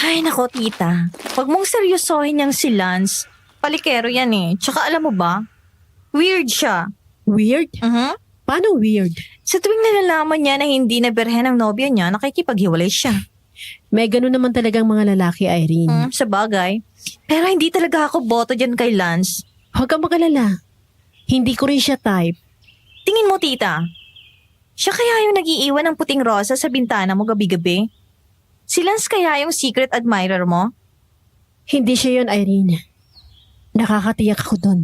Ay, nako, tita. Huwag mong seryosohin niyang si Lance. Palikero yan eh. Tsaka alam mo ba? Weird siya. Weird? Paano weird? Sa tuwing nalalaman niya na hindi na berhen ang nobya niya, nakikipaghiwalay siya. May ganun naman talagang mga lalaki, Irene. Sa bagay. Pero hindi talaga ako boto dyan kay Lance. Huwag kang mag-alala. Hindi ko rin siya type. Tingin mo, tita. Siya kaya yung nag-iiwan ng puting rosa sa bintana mo gabi-gabi? Si Lance kaya yung secret admirer mo? Hindi siya yun, Irene. Nakakatiyak ako dun.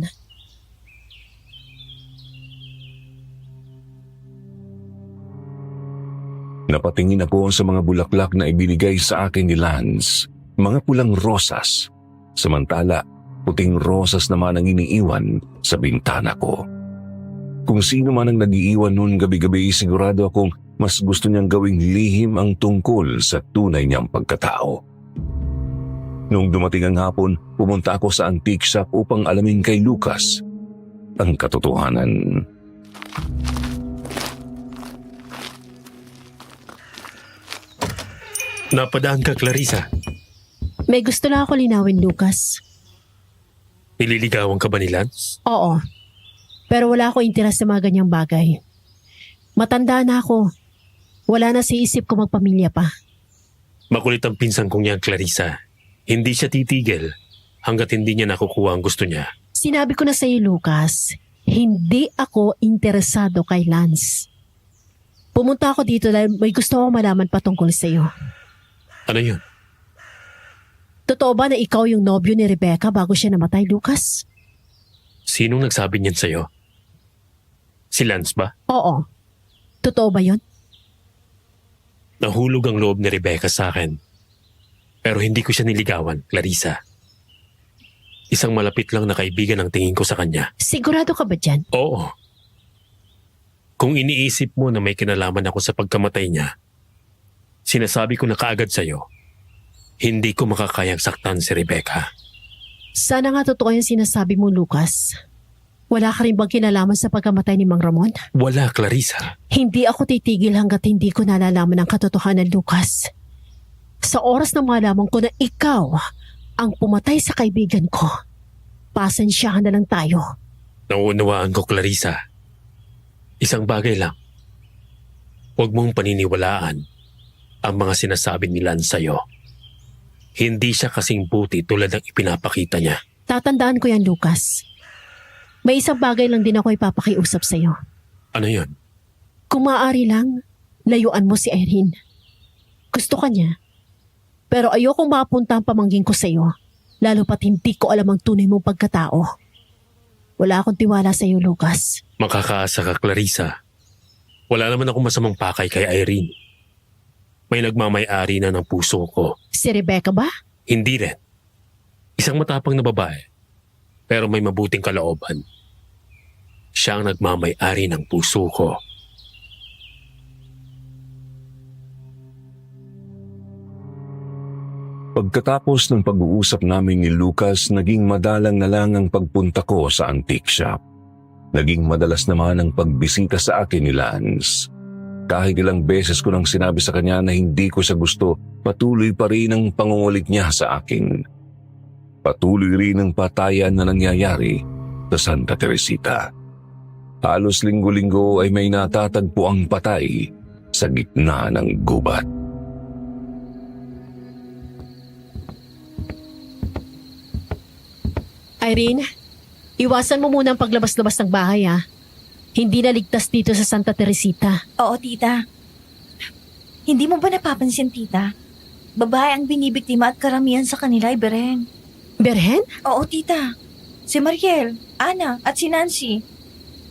Napatingin ako sa mga bulaklak na ibinigay sa akin ni Lance. Mga pulang rosas. Samantala, puting rosas naman ang iniiwan sa bintana ko. Kung sino man ang nag-iiwan noon gabi-gabi, sigurado akong mas gusto niyang gawing lihim ang tungkol sa tunay niyang pagkatao. Nung dumating ang hapon, pumunta ako sa antique shop upang alamin kay Lucas ang katotohanan. Napadaan ka, Clarissa. May gusto lang ako linawin, Lucas. Nililigawan ka ba ni Lance? Oo. Pero wala akong interes sa mga ganyang bagay. Matanda na ako. Wala na sa isip ko magpamilya pa. Makulit ang pinsan kong yan, Clarissa. Hindi siya titigil hanggat hindi niya nakukuha ang gusto niya. Sinabi ko na sa iyo, Lucas, hindi ako interesado kay Lance. Pumunta ako dito dahil may gusto akong malaman patungkol sa iyo. Ano yun? Totoo ba na ikaw yung nobyo ni Rebecca bago siya namatay, Lucas? Sinong nagsabi niyan sa'yo? Si Lance ba? Oo. Totoo ba yun? Nahulog ang loob ni Rebecca sa akin. Pero hindi ko siya niligawan, Clarissa. Isang malapit lang na kaibigan ang tingin ko sa kanya. Sigurado ka ba dyan? Oo. Kung iniisip mo na may kinalaman ako sa pagkamatay niya, sinasabi ko na kaagad sa'yo, hindi ko makakayang saktan si Rebecca. Sana nga totoo yung sinasabi mo, Lucas. Wala ka rin bang kinalaman sa pagkamatay ni Mang Ramon? Wala, Clarissa. Hindi ako titigil hanggat hindi ko nalalaman ang katotohanan, Lucas. Sa oras na malaman ko na ikaw ang pumatay sa kaibigan ko, pasensyahan na lang tayo. Nauunawaan ko, Clarissa. Isang bagay lang. Huwag mong paniniwalaan ang mga sinasabi ni Lance sa'yo. Hindi siya kasing buti tulad ng ipinapakita niya. Tatandaan ko yan, Lucas. May isang bagay lang din ako ipapakiusap sa'yo. Ano yun? Kung maaari lang, layuan mo si Irene. Gusto ka niya. Pero ayokong mapunta ang pamangking ko sa'yo, lalo pat hindi ko alam ang tunay mong pagkatao. Wala akong tiwala sa'yo, Lucas. Makakaasa ka, Clarissa. Wala naman akong masamang pakay kay Irene. May nagmamay-ari na ng puso ko. Si Rebecca ba? Hindi rin. Isang matapang na babae, pero may mabuting kalooban. Siya ang nagmamay-ari ng puso ko. Pagkatapos ng pag-uusap namin ni Lucas, naging madalang na lang ang pagpunta ko sa antique shop. Naging madalas naman ang pagbisita sa akin ni Lance. Kahit ilang beses ko nang sinabi sa kanya na hindi ko siya gusto, patuloy pa rin ang pangungulit niya sa akin. Patuloy rin ang patayan na nangyayari sa Santa Teresita. Halos linggo-linggo ay may natatagpo ang patay sa gitna ng gubat. Irene, iwasan mo muna ang paglabas-labas ng bahay, ha? Hindi na ligtas dito sa Santa Teresita. Oo, tita. Hindi mo ba napapansin, tita? Babae ang binibiktima at karamihan sa kanila ay Beren. Berhen? Oo, tita. Si Mariel, Ana at si Nancy.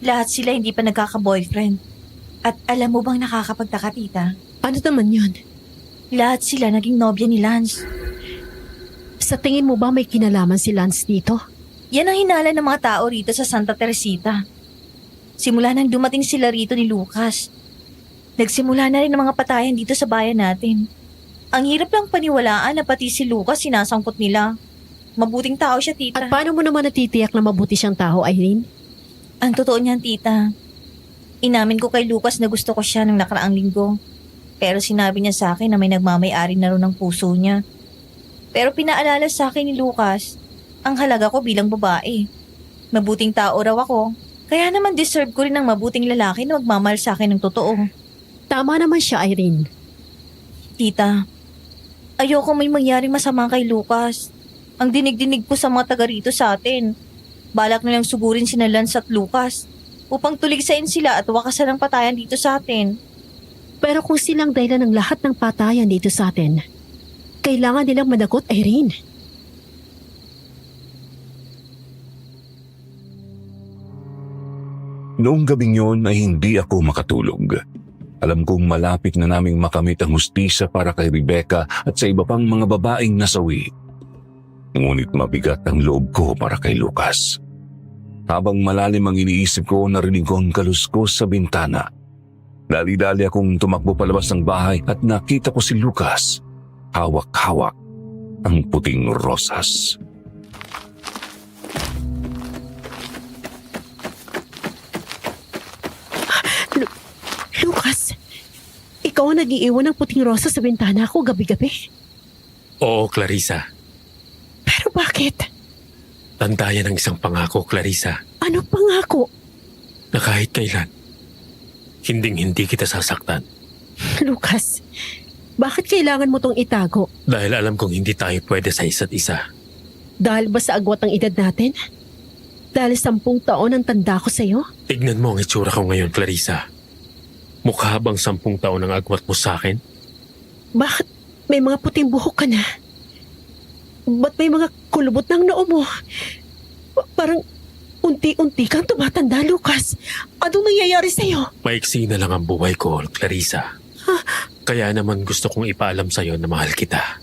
Lahat sila hindi pa nagkaka-boyfriend. At alam mo bang nakakapagtaka, tita? Ano naman yun? Lahat sila naging nobya ni Lance. Sa tingin mo ba may kinalaman si Lance dito? Yan ang hinala ng mga tao rito sa Santa Teresita. Simula nang dumating sila rito ni Lucas. Nagsimula na rin ang mga patayan dito sa bayan natin. Ang hirap lang paniwalaan na pati si Lucas sinasangkot nila. Mabuting tao siya, tita. At paano mo naman natitiyak na mabuti siyang tao, Irene? Ang totoo niyan, tita. Inamin ko kay Lucas na gusto ko siya nung nakaraang linggo. Pero sinabi niya sa akin na may nagmamay-ari na rin ng puso niya. Pero pinaalala sa akin ni Lucas, ang halaga ko bilang babae. Mabuting tao raw ako. Kaya naman deserve ko rin ng mabuting lalaki na magmamahal sa akin ng totoo. Tama naman siya, Irene. Tita, ayoko may mangyaring masama kay Lucas. Ang dinig-dinig ko sa mga taga rito sa atin. Balak nilang sugurin sina Lance at Lucas upang tuligsain sila at wakasan ng patayan dito sa atin. Pero kung silang dahilan ng lahat ng patayan dito sa atin, kailangan nilang managot, Irene. Noong gabing yun ay hindi ako makatulog. Alam kong malapit na naming makamit ang hustisya para kay Rebecca at sa iba pang mga babaeng nasawi. Ngunit mabigat ang loob ko para kay Lucas. Habang malalim ang iniisip ko, narinig ko ang kaluskos sa bintana. Dali-dali akong tumakbo palabas ng bahay at nakita ko si Lucas. Hawak-hawak ang puting rosas. Lucas, ikaw ang nag-iiwan ng puting rosas sa bintana ko gabi-gabi. Oo, Clarissa. Pero bakit? Tanda yan ang isang pangako, Clarissa, Ano pangako? na kahit kailan, hinding-hindi kita sasaktan. Lucas, bakit kailangan mo tong itago? Dahil alam kong hindi tayo pwede sa isa't isa. Dahil ba sa agwat ng edad natin? Dahil 10 taon ang tanda ko sa'yo? Tignan mo ang itsura ko ngayon, Clarissa. Mukha bang 10 taon ang agwat mo sa akin? Bakit may mga puting buhok ka na? Ba't may mga kulubot ng noo mo? Parang unti-unti kang tumatanda, Lucas. Anong nangyayari sa'yo? Maiksi na lang ang buhay ko, Clarissa. Kaya naman gusto kong ipaalam sa'yo na mahal kita.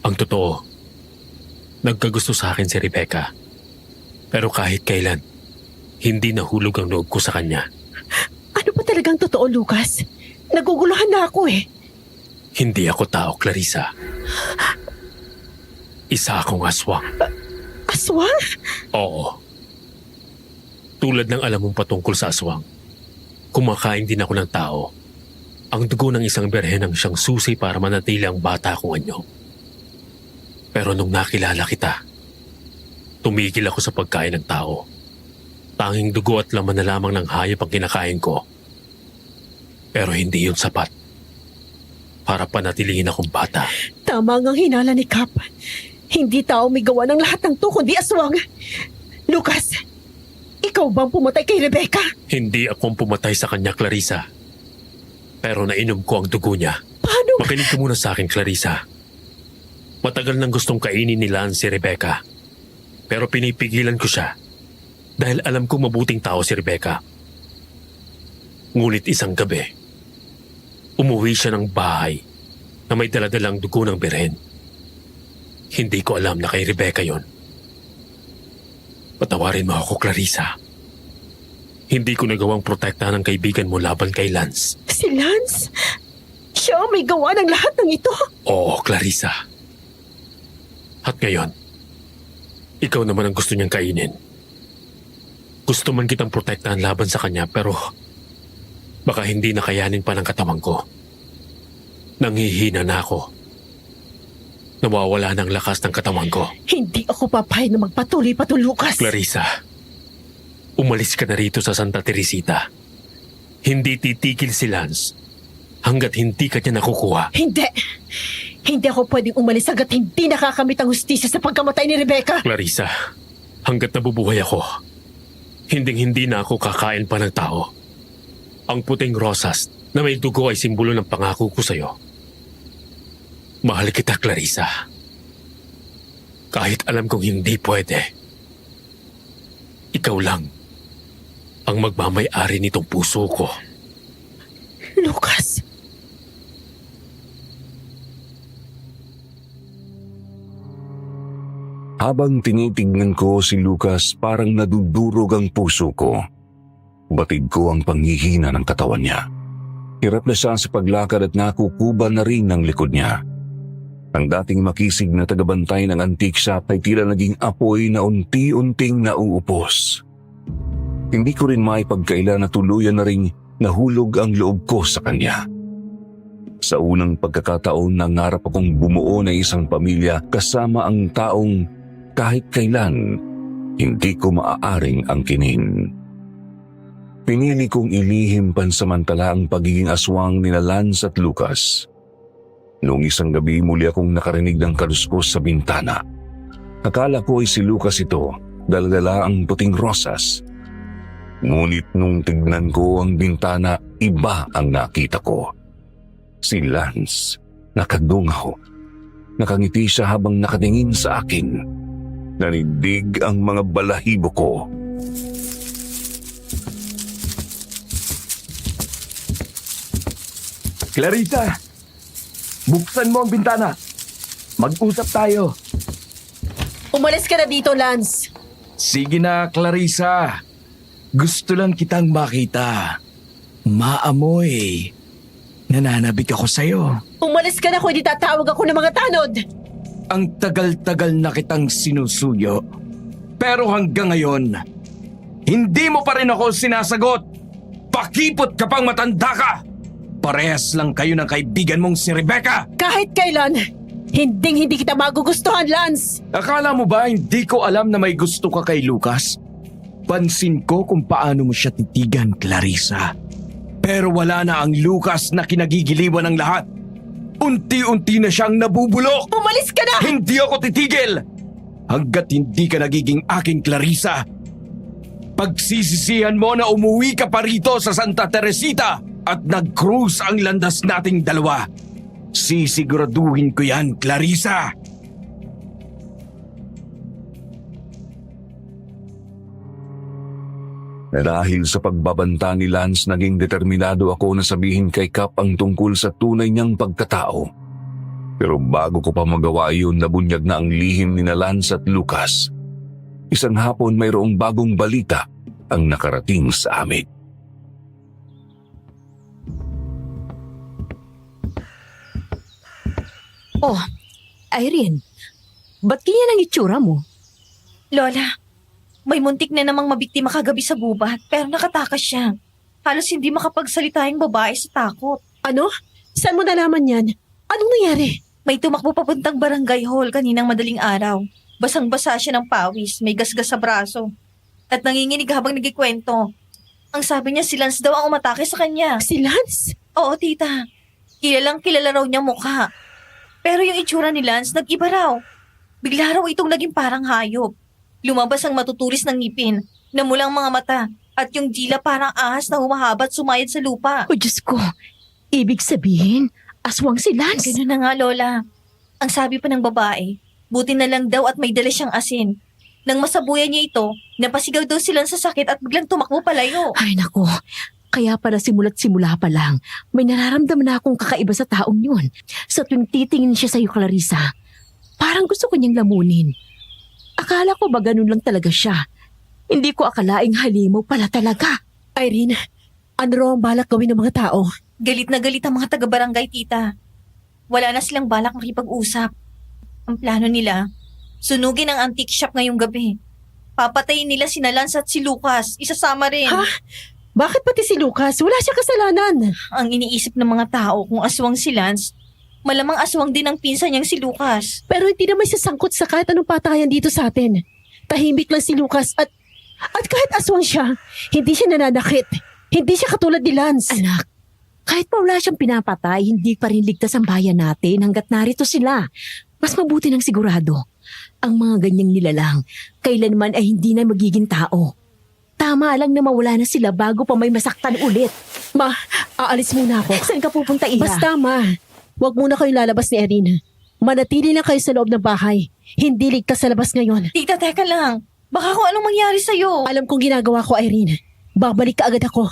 Ang totoo, nagkagusto sa akin si Rebecca. Pero kahit kailan, hindi nahulog ang loob ko sa kanya. Ano ba talagang totoo, Lucas? Naguguluhan na ako eh. Hindi ako tao, Clarissa. Isa akong aswang. Aswang? Oo. Tulad ng alam mong patungkol sa aswang, kumakain din ako ng tao. Ang dugo ng isang berhen ang siyang susi para manatili ang bata kong anyo. Pero nung nakilala kita, tumigil ako sa pagkain ng tao. Tanging dugo at laman na lamang ng hayop ang kinakain ko. Pero hindi yun sapat para panatilihin akong bata. Tama ngang hinala ni Cap. Hindi tao may gawa ng lahat ng to, kundi aswang. Lucas, ikaw bang pumatay kay Rebecca? Hindi akong pumatay sa kanya, Clarissa. Pero nainom ko ang dugo niya. Paano? Makinig ka muna sa akin, Clarissa. Matagal nang gustong kainin ni Lance si Rebecca. Pero pinipigilan ko siya dahil alam kong mabuting tao si Rebecca. Ngunit isang gabi, umuwi siya ng bahay na may daladalang dugo ng birhen. Hindi ko alam na kay Rebecca yon. Patawarin mo ako, Clarissa. Hindi ko nagawang protektahan ng kaibigan mo laban kay Lance. Si Lance? Siya ang may gawa ng lahat ng ito? Oo, Clarissa. At ngayon, ikaw naman ang gusto niyang kainin. Gusto man kitang protektahan laban sa kanya pero baka hindi nakayanin pa ng katawan ko. Nanghihina na ako. Nawawala ng lakas ng katawan ko. Hindi ako papayag na magpatuloy pa to, Lucas. Clarissa, umalis ka na rito sa Santa Teresita. Hindi titigil si Lance hanggat hindi ka niya nakukuha. Hindi. Hindi ako pwedeng umalis hanggat hindi nakakamit ang hustisya sa pagkamatay ni Rebecca. Clarissa, hanggat nabubuhay ako, hinding-hindi na ako kakain pa ng tao. Ang puting rosas na may dugo ay simbolo ng pangako ko sa'yo. Mahal kita, Clarissa. Kahit alam kong hindi pwede, ikaw lang ang magmamay-ari nitong puso ko. Lucas. Habang tinitignan ko si Lucas, parang nadudurog ang puso ko. Batid ko ang panghihina ng katawan niya. Hirap na siya sa paglakad at nakukuba na rin ang likod niya. Ang dating makisig na tagabantay ng antique shop ay tila naging apoy na unti-unting nauupos. Hindi ko rin maipagkaila na tuluyan na ring nahulog ang loob ko sa kanya. Sa unang pagkakataon, nangarap akong bumuo na isang pamilya kasama ang taong kahit kailan hindi ko maaaring angkinin. Pinili kong ilihim pansamantala ang pagiging aswang ni Lance at Lucas. Noong isang gabi, muli akong nakarinig ng kaluskos sa bintana. Akala ko ay si Lucas ito, dala-dala ang puting rosas. Ngunit nung tignan ko ang bintana, iba ang nakita ko. Si Lance, nakadungaw. Nakangiti siya habang nakatingin sa akin. Nanindig ang mga balahibo ko. Clarissa, buksan mo ang bintana. Mag-usap tayo. Umalis ka na dito, Lance. Sige na, Clarissa. Gusto lang kitang makita. Maamoy. Nananabik ako sa'yo. Umalis ka na kung hindi tatawag ako ng mga tanod. Ang tagal-tagal na kitang sinusuyo. Pero hanggang ngayon, hindi mo pa rin ako sinasagot. Pakipot ka pang matanda ka. Parehas lang kayo ng kaibigan mong si Rebecca. Kahit kailan, Hindi kita magugustuhan, Lance! Akala mo ba hindi ko alam na may gusto ka kay Lucas? Pansin ko kung paano mo siya titigan, Clarissa. Pero wala na ang Lucas na kinagigiliwan ng lahat. Unti-unti na siyang nabubulok. Umalis ka na! Hindi ako titigil! Hanggat hindi ka nagiging aking Clarissa. Pagsisisihan mo na umuwi ka pa rito sa Santa Teresita at nag-cruise ang landas nating dalawa. Sisiguraduhin ko yan, Clarissa! Dahil sa pagbabanta ni Lance, naging determinado ako na sabihin kay Cap ang tungkol sa tunay niyang pagkatao. Pero bago ko pa magawa iyon, nabunyag na ang lihim ni Lance at Lucas. Isang hapon mayroong bagong balita ang nakarating sa amin. Oh, Irene, ba't ganyan ang itsura mo? Lola, may muntik na namang mabiktima kagabi sa gubat pero nakatakas siya. Halos hindi makapagsalita yung babae sa takot. Ano? Saan mo nalaman yan? Anong nangyari? May tumakbo papuntang barangay hall kaninang madaling araw. Basang-basa siya ng pawis, may gasgas sa braso. At nanginginig habang nagkikwento. Ang sabi niya si Lance daw ang umatake sa kanya. Si Lance? Oo, tita. Kilalang kilala raw niya mukha. Pero yung itsura ni Lance nag-iba raw. Bigla raw itong naging parang hayop. Lumabas ang matutulis ng ngipin, namulang mga mata, at yung dila parang ahas na humahaba at sumayad sa lupa. Oh, Diyos ko. Ibig sabihin, aswang si Lance. Ganun na nga, Lola. Ang sabi pa ng babae, buti na lang daw at may dala siyang asin. Nang masabuyan niya ito, napasigaw daw sila sa sakit at biglang tumakbo palayo. Ay nako, kaya pala simula't simula pa lang, may nararamdaman na akong kakaiba sa taong yun. Sa tuwing titingin siya sa'yo, Clarissa, parang gusto ko niyang lamunin. Akala ko ba ganun lang talaga siya? Hindi ko akalaing halimaw pala talaga. Irene, ano raw ang balak gawin ng mga tao? Galit na galit ang mga taga-barangay, tita. Wala na silang balak makipag-usap. Ang plano nila, sunugin ang antique shop ngayong gabi. Papatayin nila si Lance at si Lucas, isasama rin. Ha? Bakit pati si Lucas? Wala siya kasalanan. Ang iniisip ng mga tao kung aswang si Lance, malamang aswang din ang pinsan niyang si Lucas. Pero hindi naman siya sangkot sa kahit anong patayan dito sa atin. Tahimik lang si Lucas at kahit aswang siya, hindi siya nananakit. Hindi siya katulad ni Lance. Anak, kahit pa wala siyang pinapatay, hindi pa rin ligtas ang bayan natin hanggat narito sila. Mas mabuti ng sigurado. Ang mga ganyang nilalang, kailanman ay hindi na magiging tao. Tama lang na mawala na sila bago pa may masaktan ulit. Ma, aalis muna ako. Saan ka pupunta, Iha? Basta ma, huwag muna kayo lalabas ni Irene. Manatili lang kayo sa loob ng bahay. Hindi ligtas sa labas ngayon. Tita, teka lang. Baka kung anong mangyari sa'yo. Alam kong ginagawa ko, Irene. Babalik ka agad ako.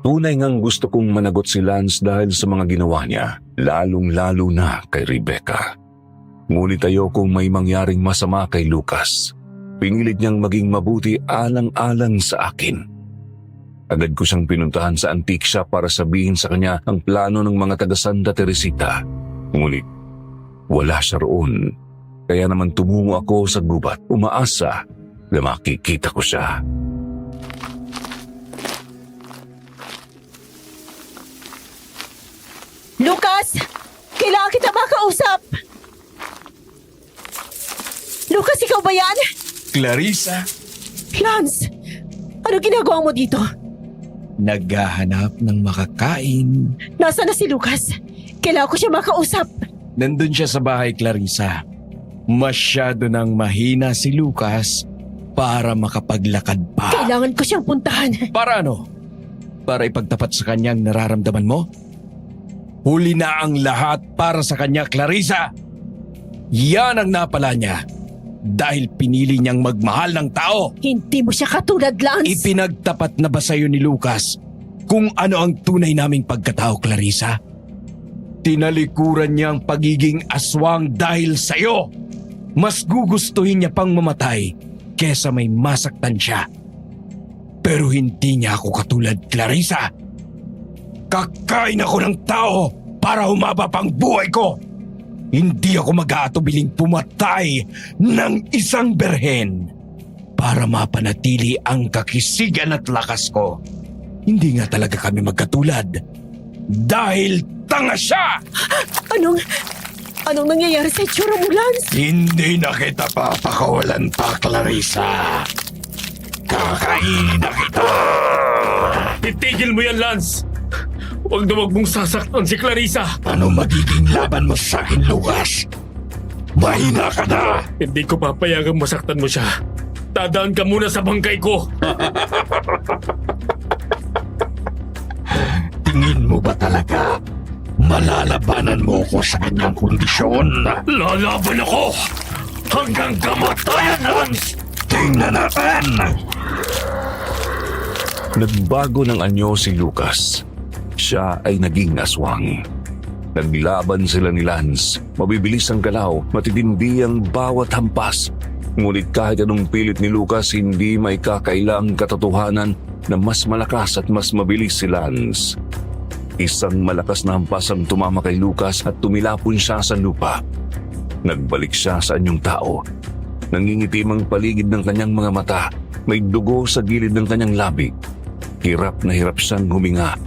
Tunay ngang gusto kong managot si Lance dahil sa mga ginawa niya, lalong-lalo na kay Rebecca. Ngunit ayokong may mangyaring masama kay Lucas. Pinilit niyang maging mabuti alang-alang sa akin. Agad ko siyang pinuntahan sa antique shop para sabihin sa kanya ang plano ng mga taga Santa Teresita. Ngunit wala siya roon. Kaya naman tumungo ako sa gubat, umaasa na makikita ko siya. Lucas! Kailangan kita makausap! Lucas, ikaw ba yan? Clarissa, Lance! Ano ginagawa mo dito? naghahanap ng makakain. Nasaan na si Lucas? Kailangan ko siya makausap. Nandun siya sa bahay, Clarissa. Masyado nang mahina si Lucas para makapaglakad pa. Kailangan ko siyang puntahan. Para ano? Para ipagtapat sa kanyang nararamdaman mo? Huli na ang lahat para sa kanya, Clarissa. Yan ang napala niya. Dahil pinili niyang magmahal ng tao. Hindi mo siya katulad, Lance. Ipinagtapat na ba sa'yo ni Lucas kung ano ang tunay naming pagkatao, Clarissa? Tinalikuran niya ang pagiging aswang dahil sa'yo. Mas gugustuhin niya pang mamatay kesa may masaktan siya. Pero hindi niya ako katulad, Clarissa. Kakain ako ng tao para humaba pang buhay ko. Hindi ako mag-aatubiling pumatay ng isang berhen para mapanatili ang kakisigan at lakas ko. Hindi nga talaga kami magkatulad. Dahil tanga siya! Anong nangyayari sa itsura mo, Lance? Hindi na kita papakawalan pa, Clarissa. Kakainin na kita! Itigil mo yan, Lance! Huwag na huwag mong sasaktan si Clarissa! Ano magiging laban mo sa akin, Lucas? Mahina ka na! Hindi ko papayagang masaktan mo siya. Dadaan ka muna sa bangkay ko! Tingin mo ba talaga malalabanan mo ko sa kanyang kondisyon? Lalaban ako! Hanggang kamatayan, Lance! Tingnan natin! Nagbago ng anyo si Lucas. Siya ay naging aswang. Naglaban sila ni Lance. Mabibilis ang galaw, matitindi ang bawat hampas. Ngunit kahit anong pilit ni Lucas, hindi may kakaila ang katotohanan na mas malakas at mas mabilis si Lance. Isang malakas na hampas ang tumama kay Lucas at tumilapon siya sa lupa. Nagbalik siya sa anyong tao. Nangingitim ang paligid ng kanyang mga mata. May dugo sa gilid ng kanyang labi. Hirap na hirap siyang huminga.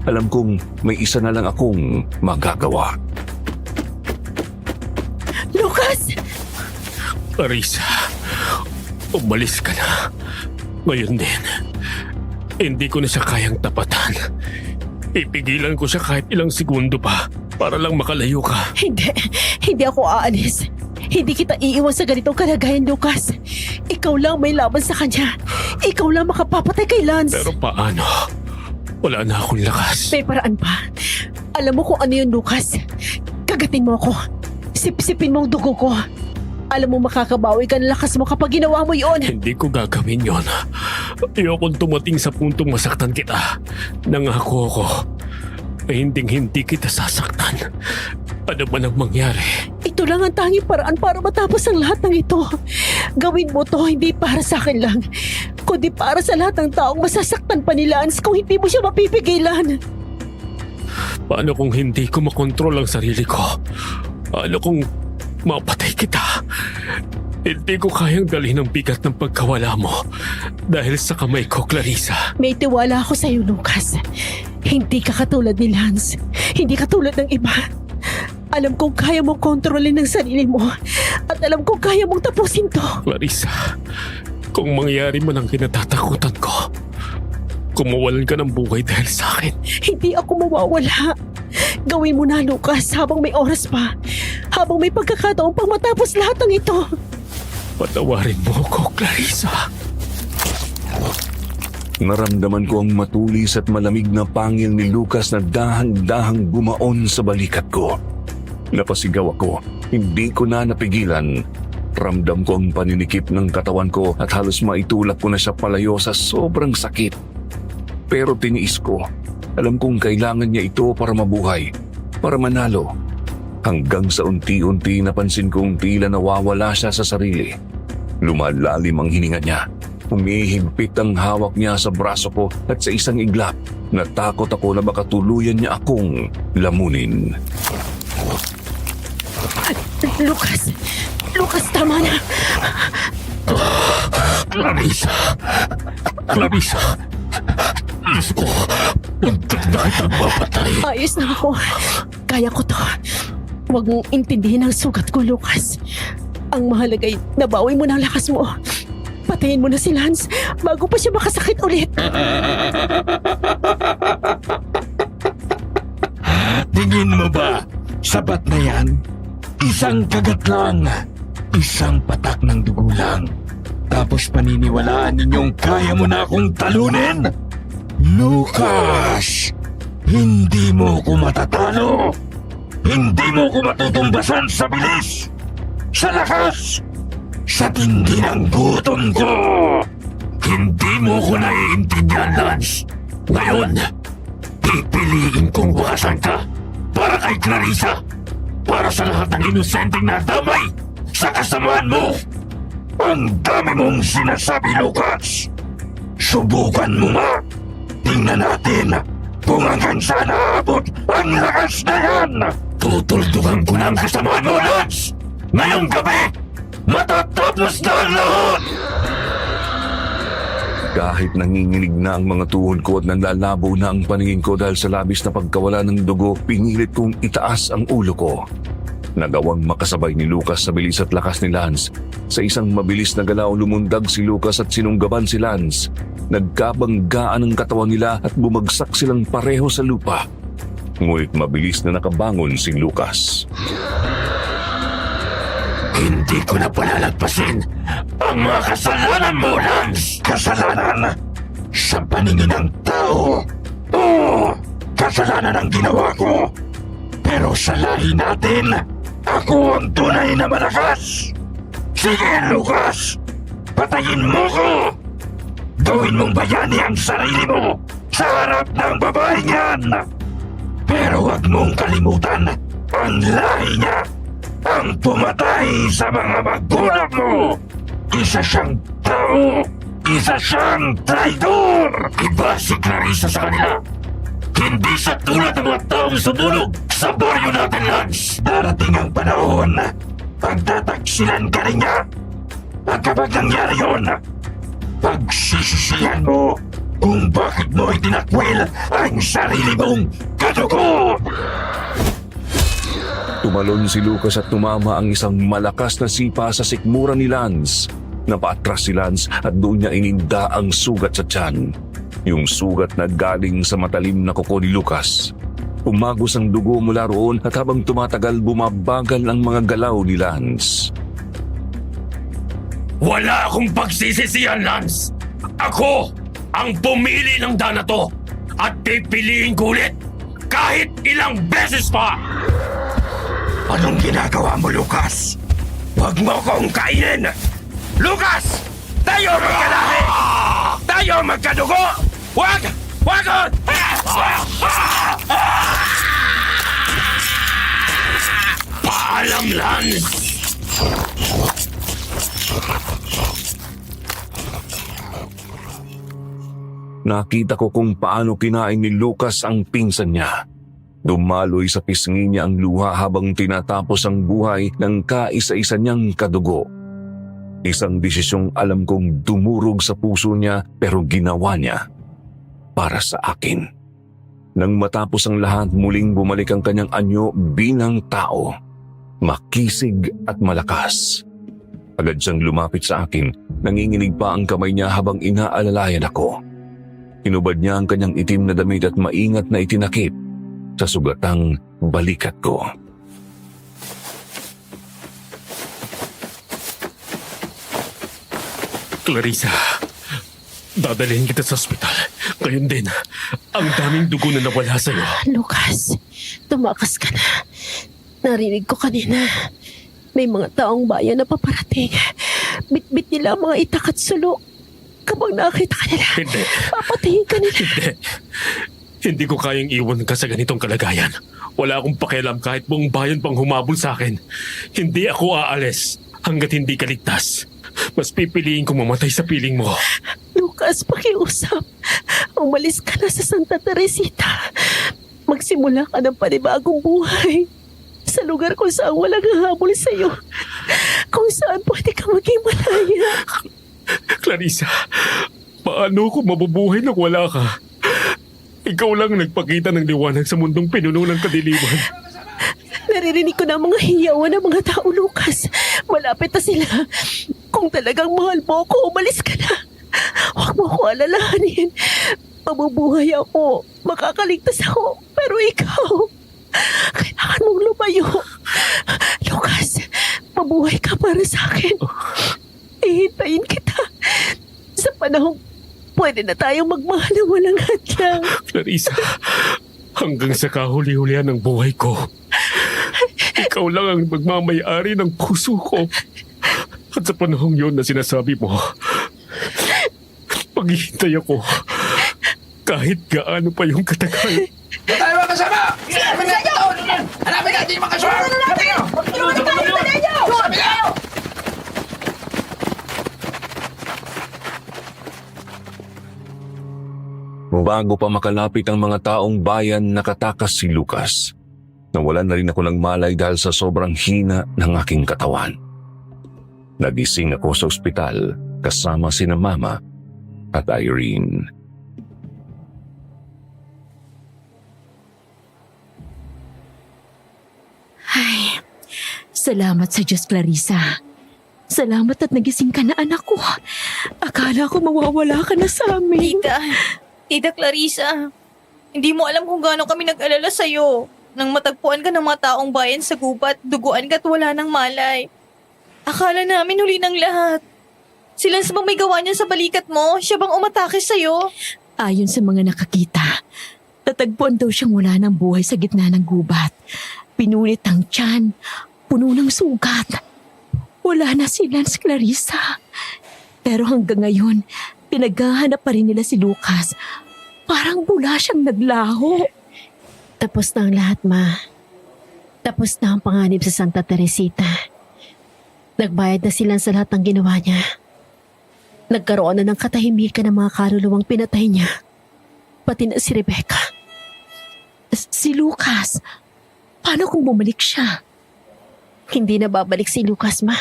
Alam kong may isa na lang akong magagawa. Lucas! Clarissa, umalis ka na. Ngayon din, hindi ko na siya kayang tapatan. Ipigilan ko siya kahit ilang segundo pa para lang makalayo ka. Hindi ako aalis. Hindi kita iiwan sa ganitong kalagayan, Lucas. Ikaw lang may laban sa kanya. Ikaw lang makapapatay kay Lance. Pero paano? Wala na akong lakas. May paraan pa. Alam mo kung ano yun, Lucas. Kagatin mo ako. Sipsipin mo ang dugo ko. Alam mo makakabawi ka ng lakas mo kapag ginawa mo yun. Hindi ko gagawin yon. Ayokong tumating sa puntong masaktan kita. Nangako ako ay hindi kita sasaktan. Ano man ang mangyari. Ito lang ang tanging paraan para matapos ang lahat ng ito. Gawin mo to hindi para sa akin lang, kundi para sa lahat ng taong masasaktan pa ni Lance kung hindi mo siya mapipigilan. Paano kung hindi ko makontrol ang sarili ko? Paano kung mapatay kita? Hindi ko kayang dalhin ang bigat ng pagkawala mo dahil sa kamay ko, Clarissa. May tiwala ako sa iyo, Lucas. Hindi ka katulad ni Lance. Hindi katulad ng iba. Alam kong kaya mong kontrolin ang sarili mo at alam kong kaya mong tapusin to. Clarissa, kung mangyari man ang kinatatakutan ko, kumawalan ka ng buhay dahil sa akin. Hindi ako mawawala. Gawin mo na, Lucas, habang may oras pa. Habang may pagkakataon pang matapos lahat ng ito. Patawarin mo ako, Clarissa. Naramdaman ko ang matulis at malamig na pangil ni Lucas na dahang-dahang gumaon sa balikat ko. Napasigaw ako. Hindi ko na napigilan. Ramdam ko ang paninikip ng katawan ko at halos maitulak ko na siya palayo sa sobrang sakit. Pero tiniis ko. Alam kong kailangan niya ito para mabuhay, para manalo. Hanggang sa unti-unti napansin kong tila nawawala siya sa sarili. Lumalalim ang hininga niya. Humihigpit ang hawak niya sa braso ko at sa isang iglap, natakot ako na baka tuluyan niya akong lamunin. Lucas, tama na. Clarissa! Diyos ko, muntik na kitang mapatay. Ayos na ako. Kaya ko to. Huwag mong intindihin ang sugat ko, Lucas. Ang mahalagay, nabawi mo ng lakas mo. Patayin mo na si Lance bago pa siya makasakit ulit. Tingin mo ba, sapat na yan? Isang kagat lang. Isang patak ng dugo lang. Tapos paniniwalaan ninyong kaya mo na akong talunin? Lucas! Hindi mo ko matatalo! Hindi mo ko matutumbasan sa bilis! Sa lakas! Sa tindi ng gutom ko! Hindi mo ko naiintindihan, Lance! Ngayon, pipiliin kong bukasan ka para kay Clarissa! Para sa lahat ng inosenteng nadamay sa kasamaan mo! Ang dami mong sinasabi, Lucas! Subukan mo nga! Tingnan natin kung hanggang saan aabot ang lakas na yan! Tutuldugan ko na ang kasamaan mo, Lance! Ngayong gabi, matatapos na ang lahat! Kahit nanginginig na ang mga tuhod ko at nanlalabo na ang paningin ko dahil sa labis na pagkawala ng dugo, pinilit kong itaas ang ulo ko. Nagawang makasabay ni Lucas sa bilis at lakas ni Lance. Sa isang mabilis na galaw, lumundag si Lucas at sinunggaban si Lance. Nagkabanggaan ang katawan nila at bumagsak silang pareho sa lupa. Ngunit mabilis na nakabangon si Lucas. Hindi ko na palalagpasin ang mga kasalanan mo, Lance! Kasalanan sa paningin ng tao. Oo, kasalanan ang ginawa ko. Pero sa lahi natin, ako ang tunay na malakas. Sige, Lucas! Patayin mo ko! Gawin mong bayani ang sarili mo sa harap ng babaeng yan! Pero huwag mong kalimutan ang lahi niya! Ang pumatay sa mga magulang mo! Isa siyang tao! Isa siyang traidor! Iba si Clarissa sa kanila! Hindi siya tulad ng mga taong sumunog sa baryo natin, Lance! Darating ang panahon, pagtataksilan ka rin niya! At kapag nangyari yun, pagsisisihan mo kung bakit mo itinakwil ang sarili mong kadugo! Tumalon si Lucas at tumama ang isang malakas na sipa sa sikmura ni Lance. Napaatras si Lance at doon niya ininda ang sugat sa tiyan. Yung sugat na galing sa matalim na kuko ni Lucas. Umagos ang dugo mula roon at habang tumatagal bumabagal ang mga galaw ni Lance. Wala akong pagsisisihan, Lance! Ako ang pumili ng dana to at pipiliin ko ulit kahit ilang beses pa! Anong ginagawa mo, Lucas? Huwag mo akong kainin! Lucas! Tayo magkalahi! Tayo magkadugo! Huwag! Huwag! Paalam, Lance! Nakita ko kung paano kinain ni Lucas ang pinsan niya. Dumaloy sa pisngi niya ang luha habang tinatapos ang buhay ng kaisa-isa niyang kadugo. Isang desisyong alam kong dumurog sa puso niya pero ginawa niya para sa akin. Nang matapos ang lahat, muling bumalik ang kanyang anyo bilang tao. Makisig at malakas. Agad siyang lumapit sa akin, nanginginig pa ang kamay niya habang inaalalayan ako. Hinubad niya ang kanyang itim na damit at maingat na itinakip sa sugatang balikat ko. Clarissa, dadalhin kita sa ospital. Ngayon din, ang daming dugo na nawala sa'yo. Lucas, tumakas ka na. Narinig ko kanina. May mga taong bayan na paparating. Bit-bit nila ang mga itak at sulok. Kapag nakita ka nila, Hindi. papatayin ka nila. Hindi. Hindi ko kayang iwan ka sa ganitong kalagayan. Wala akong pakialam kahit buong bayan pang humabol sa akin. Hindi ako aalis hanggat hindi ka ligtas. Mas pipiliin kong mamatay sa piling mo. Lucas, pakiusap. Umalis ka na sa Santa Teresita. Magsimula ka ng panibagong buhay. Sa lugar kung saan walang hahabol sa'yo. Kung saan pwede ka maging malaya. Clarissa, paano ko mabubuhay nang wala ka? Ikaw lang nagpakita ng liwanag sa mundong pinuno ng kadiliman. Naririnig ko na ang mga hiyawan ng mga tao, Lucas. Malapit na sila. Kung talagang mahal mo ako, umalis ka na. Huwag mo ako alalahanin. Mabubuhay ako. Makakaligtas ako. Pero ikaw, kailangan mong lumayo. Lucas, mabuhay ka para sa akin. Ihintayin kita. Sa panahong pwede na tayong magmahal ng walang hadlang. Clarissa, hanggang sa kahuli-hulihan ng buhay ko, ikaw lang ang magmamayari ng puso ko. At sa panahong yun na sinasabi mo, maghihintay ako kahit gaano pa yung katagal. Doon tayo mga kasama! Hanapin natin ito! Hanapin natin yung mga kasama! Hanapin nyo! Sabi nyo! Bago pa makalapit ang mga taong bayan, nakatakas si Lucas. Nawalan na rin ako ng malay dahil sa sobrang hina ng aking katawan. Nagising ako sa ospital kasama sina Mama at Irene. Ay, salamat sa Diyos, Clarissa. Salamat at nagising ka na, anak ko. Akala ko mawawala ka na sa amin. Tita Clarissa, hindi mo alam kung gaano kami nag-alala sa'yo. Nang matagpuan ka ng mga taong bayan sa gubat, duguan ka at wala ng malay. Akala namin huli ng lahat. Si Lance bang may gawa niya sa balikat mo? Siya bang umatake sa'yo? Ayon sa mga nakakita, tatagpuan daw siyang wala ng buhay sa gitna ng gubat. Pinunit ang tiyan, puno ng sugat. Wala na si Lance, Clarissa. Pero hanggang ngayon, pinaghahanap pa rin nila si Lucas. Parang bula siyang naglaho. Tapos na ang lahat, Ma. Tapos na ang panganib sa Santa Teresita. Nagbayad na sila sa lahat ng ginawa niya. Nagkaroon na ng katahimikan ng mga kaluluwang pinatay niya. Pati na si Rebecca. Si Lucas, paano kung bumalik siya? Hindi na babalik si Lucas, Ma.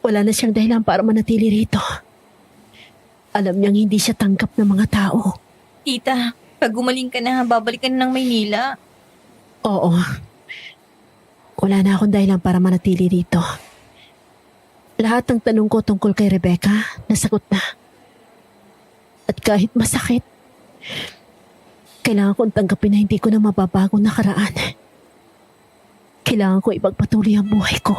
Wala na siyang dahilan para manatili rito. Alam niyang hindi siya tanggap ng mga tao. Tita, pag gumaling ka na, babalik ka na ng Maynila. Oo. Wala na akong dahilan para manatili rito. Lahat ng tanong ko tungkol kay Rebecca, nasagot na. At kahit masakit, kailangan kong tanggapin na hindi ko na mababagong nakaraan. Kailangan ko ipagpatuloy ang buhay ko.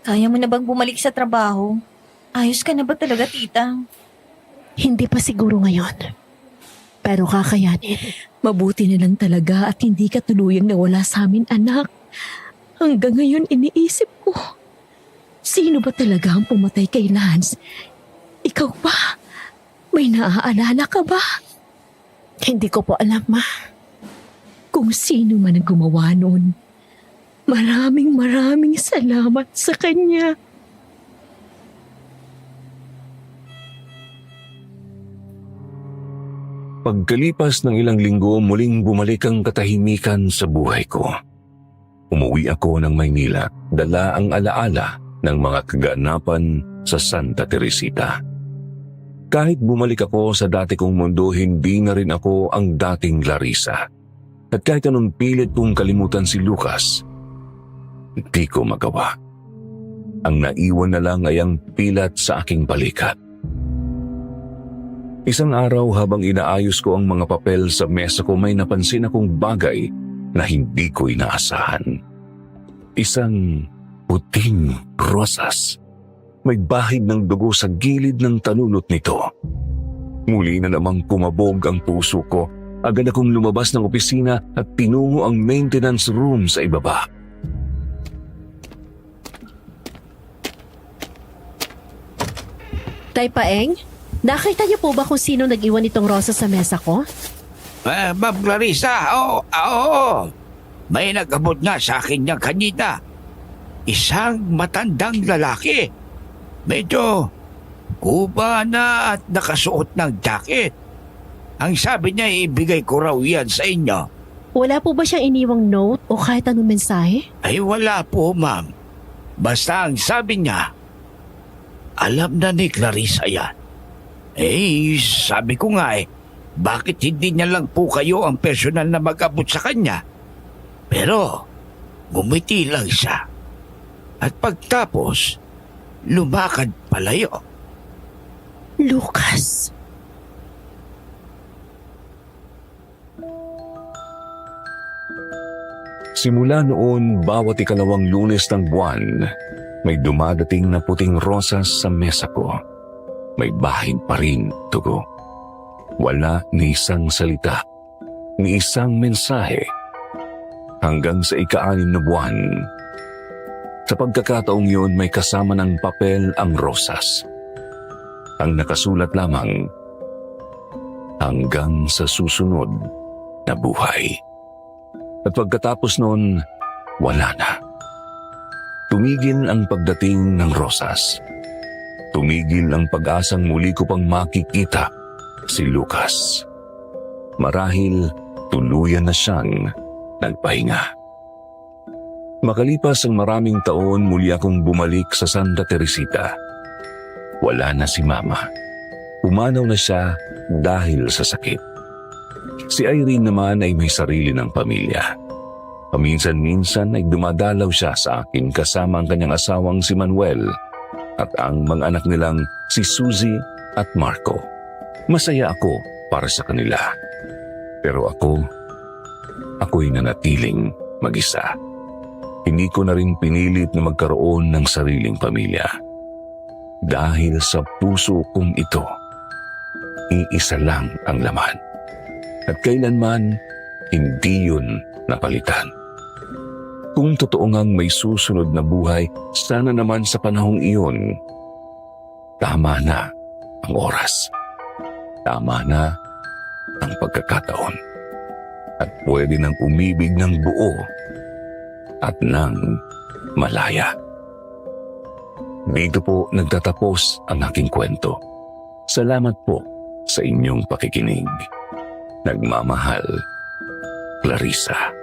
Kaya mo na bang bumalik sa trabaho? Ayos ka na ba talaga, tita? Hindi pa siguro ngayon. Pero kakayanin. Mabuti na lang talaga at hindi ka tuluyang nawala sa amin, anak. Hanggang ngayon iniisip ko, sino ba talaga ang pumatay kay Lance? Ikaw ba? May naaalala ka ba? Hindi ko po alam, Ma. Kung sino man ang gumawa noon, maraming salamat sa kanya. Pagkalipas ng ilang linggo, muling bumalik ang katahimikan sa buhay ko. Umuwi ako ng Maynila, dala ang alaala ng mga kaganapan sa Santa Teresita. Kahit bumalik ako sa dati kong mundo, hindi na rin ako ang dating Clarissa. At kahit anong pilit kong kalimutan si Lucas, hindi ko magawa. Ang naiwan na lang ay ang pilat sa aking balikat. Isang araw habang inaayos ko ang mga papel sa mesa ko, may napansin akong bagay na hindi ko inaasahan. Isang puting rosas. May bahid ng dugo sa gilid ng tanunot nito. Muli na namang kumabog ang puso ko. Agad akong lumabas ng opisina at pinungo ang maintenance room sa ibaba. Tay Paeng, nakita niyo po ba kung sino nag-iwan itong rosa sa mesa ko? Ma'am Clarissa, oo. May nag-abot nga sa akin niya kanina. Isang matandang lalaki. Medyo kuba na at nakasuot ng jacket. Ang sabi niya, ibigay ko raw yan sa inyo. Wala po ba siyang iniwang note o kahit anong mensahe? Ay wala po, ma'am. Basta ang sabi niya, alam na ni Clarissa yan. Sabi ko nga bakit hindi niya lang po kayo ang personal na mag-abot sa kanya? Pero, ngumiti lang siya. At pagtapos, lumakad palayo. Lucas. Simula noon, bawat ikalawang Lunes ng buwan, may dumadating na puting rosas sa mesa ko. May bahid pa rin dugo. Wala ni isang salita, ni isang mensahe. Hanggang sa ika-6 na buwan. Sa pagkakataong yun, may kasama ng papel ang rosas. Ang nakasulat lamang, hanggang sa susunod na buhay. At pagkatapos nun, wala na. Tumigil ang pagdating ng rosas. Tumigil ang pag-asang muli ko pang makikita si Lucas. Marahil tuluyan na siyang nagpahinga. Makalipas ang maraming taon, muli akong bumalik sa Santa Teresita. Wala na si Mama. pumanaw na siya dahil sa sakit. Si Irene naman ay may sarili ng pamilya. Paminsan-minsan ay dumadalaw siya sa akin kasama ang kanyang asawang si Manuel at ang mga anak nilang si Suzy at Marco. Masaya ako para sa kanila. Pero ako'y nanatiling mag-isa. Hindi ko na rin pinilit na magkaroon ng sariling pamilya. Dahil sa puso kong ito, iisa lang ang laman. At kailanman, hindi yun napalitan. Kung totoo ngang may susunod na buhay, sana naman sa panahong iyon, tama na ang oras. Tama na ang pagkakataon. At pwede nang umibig ng buo at ng malaya. Dito po nagtatapos ang aking kwento. Salamat po sa inyong pakikinig. Nagmamahal, Clarissa.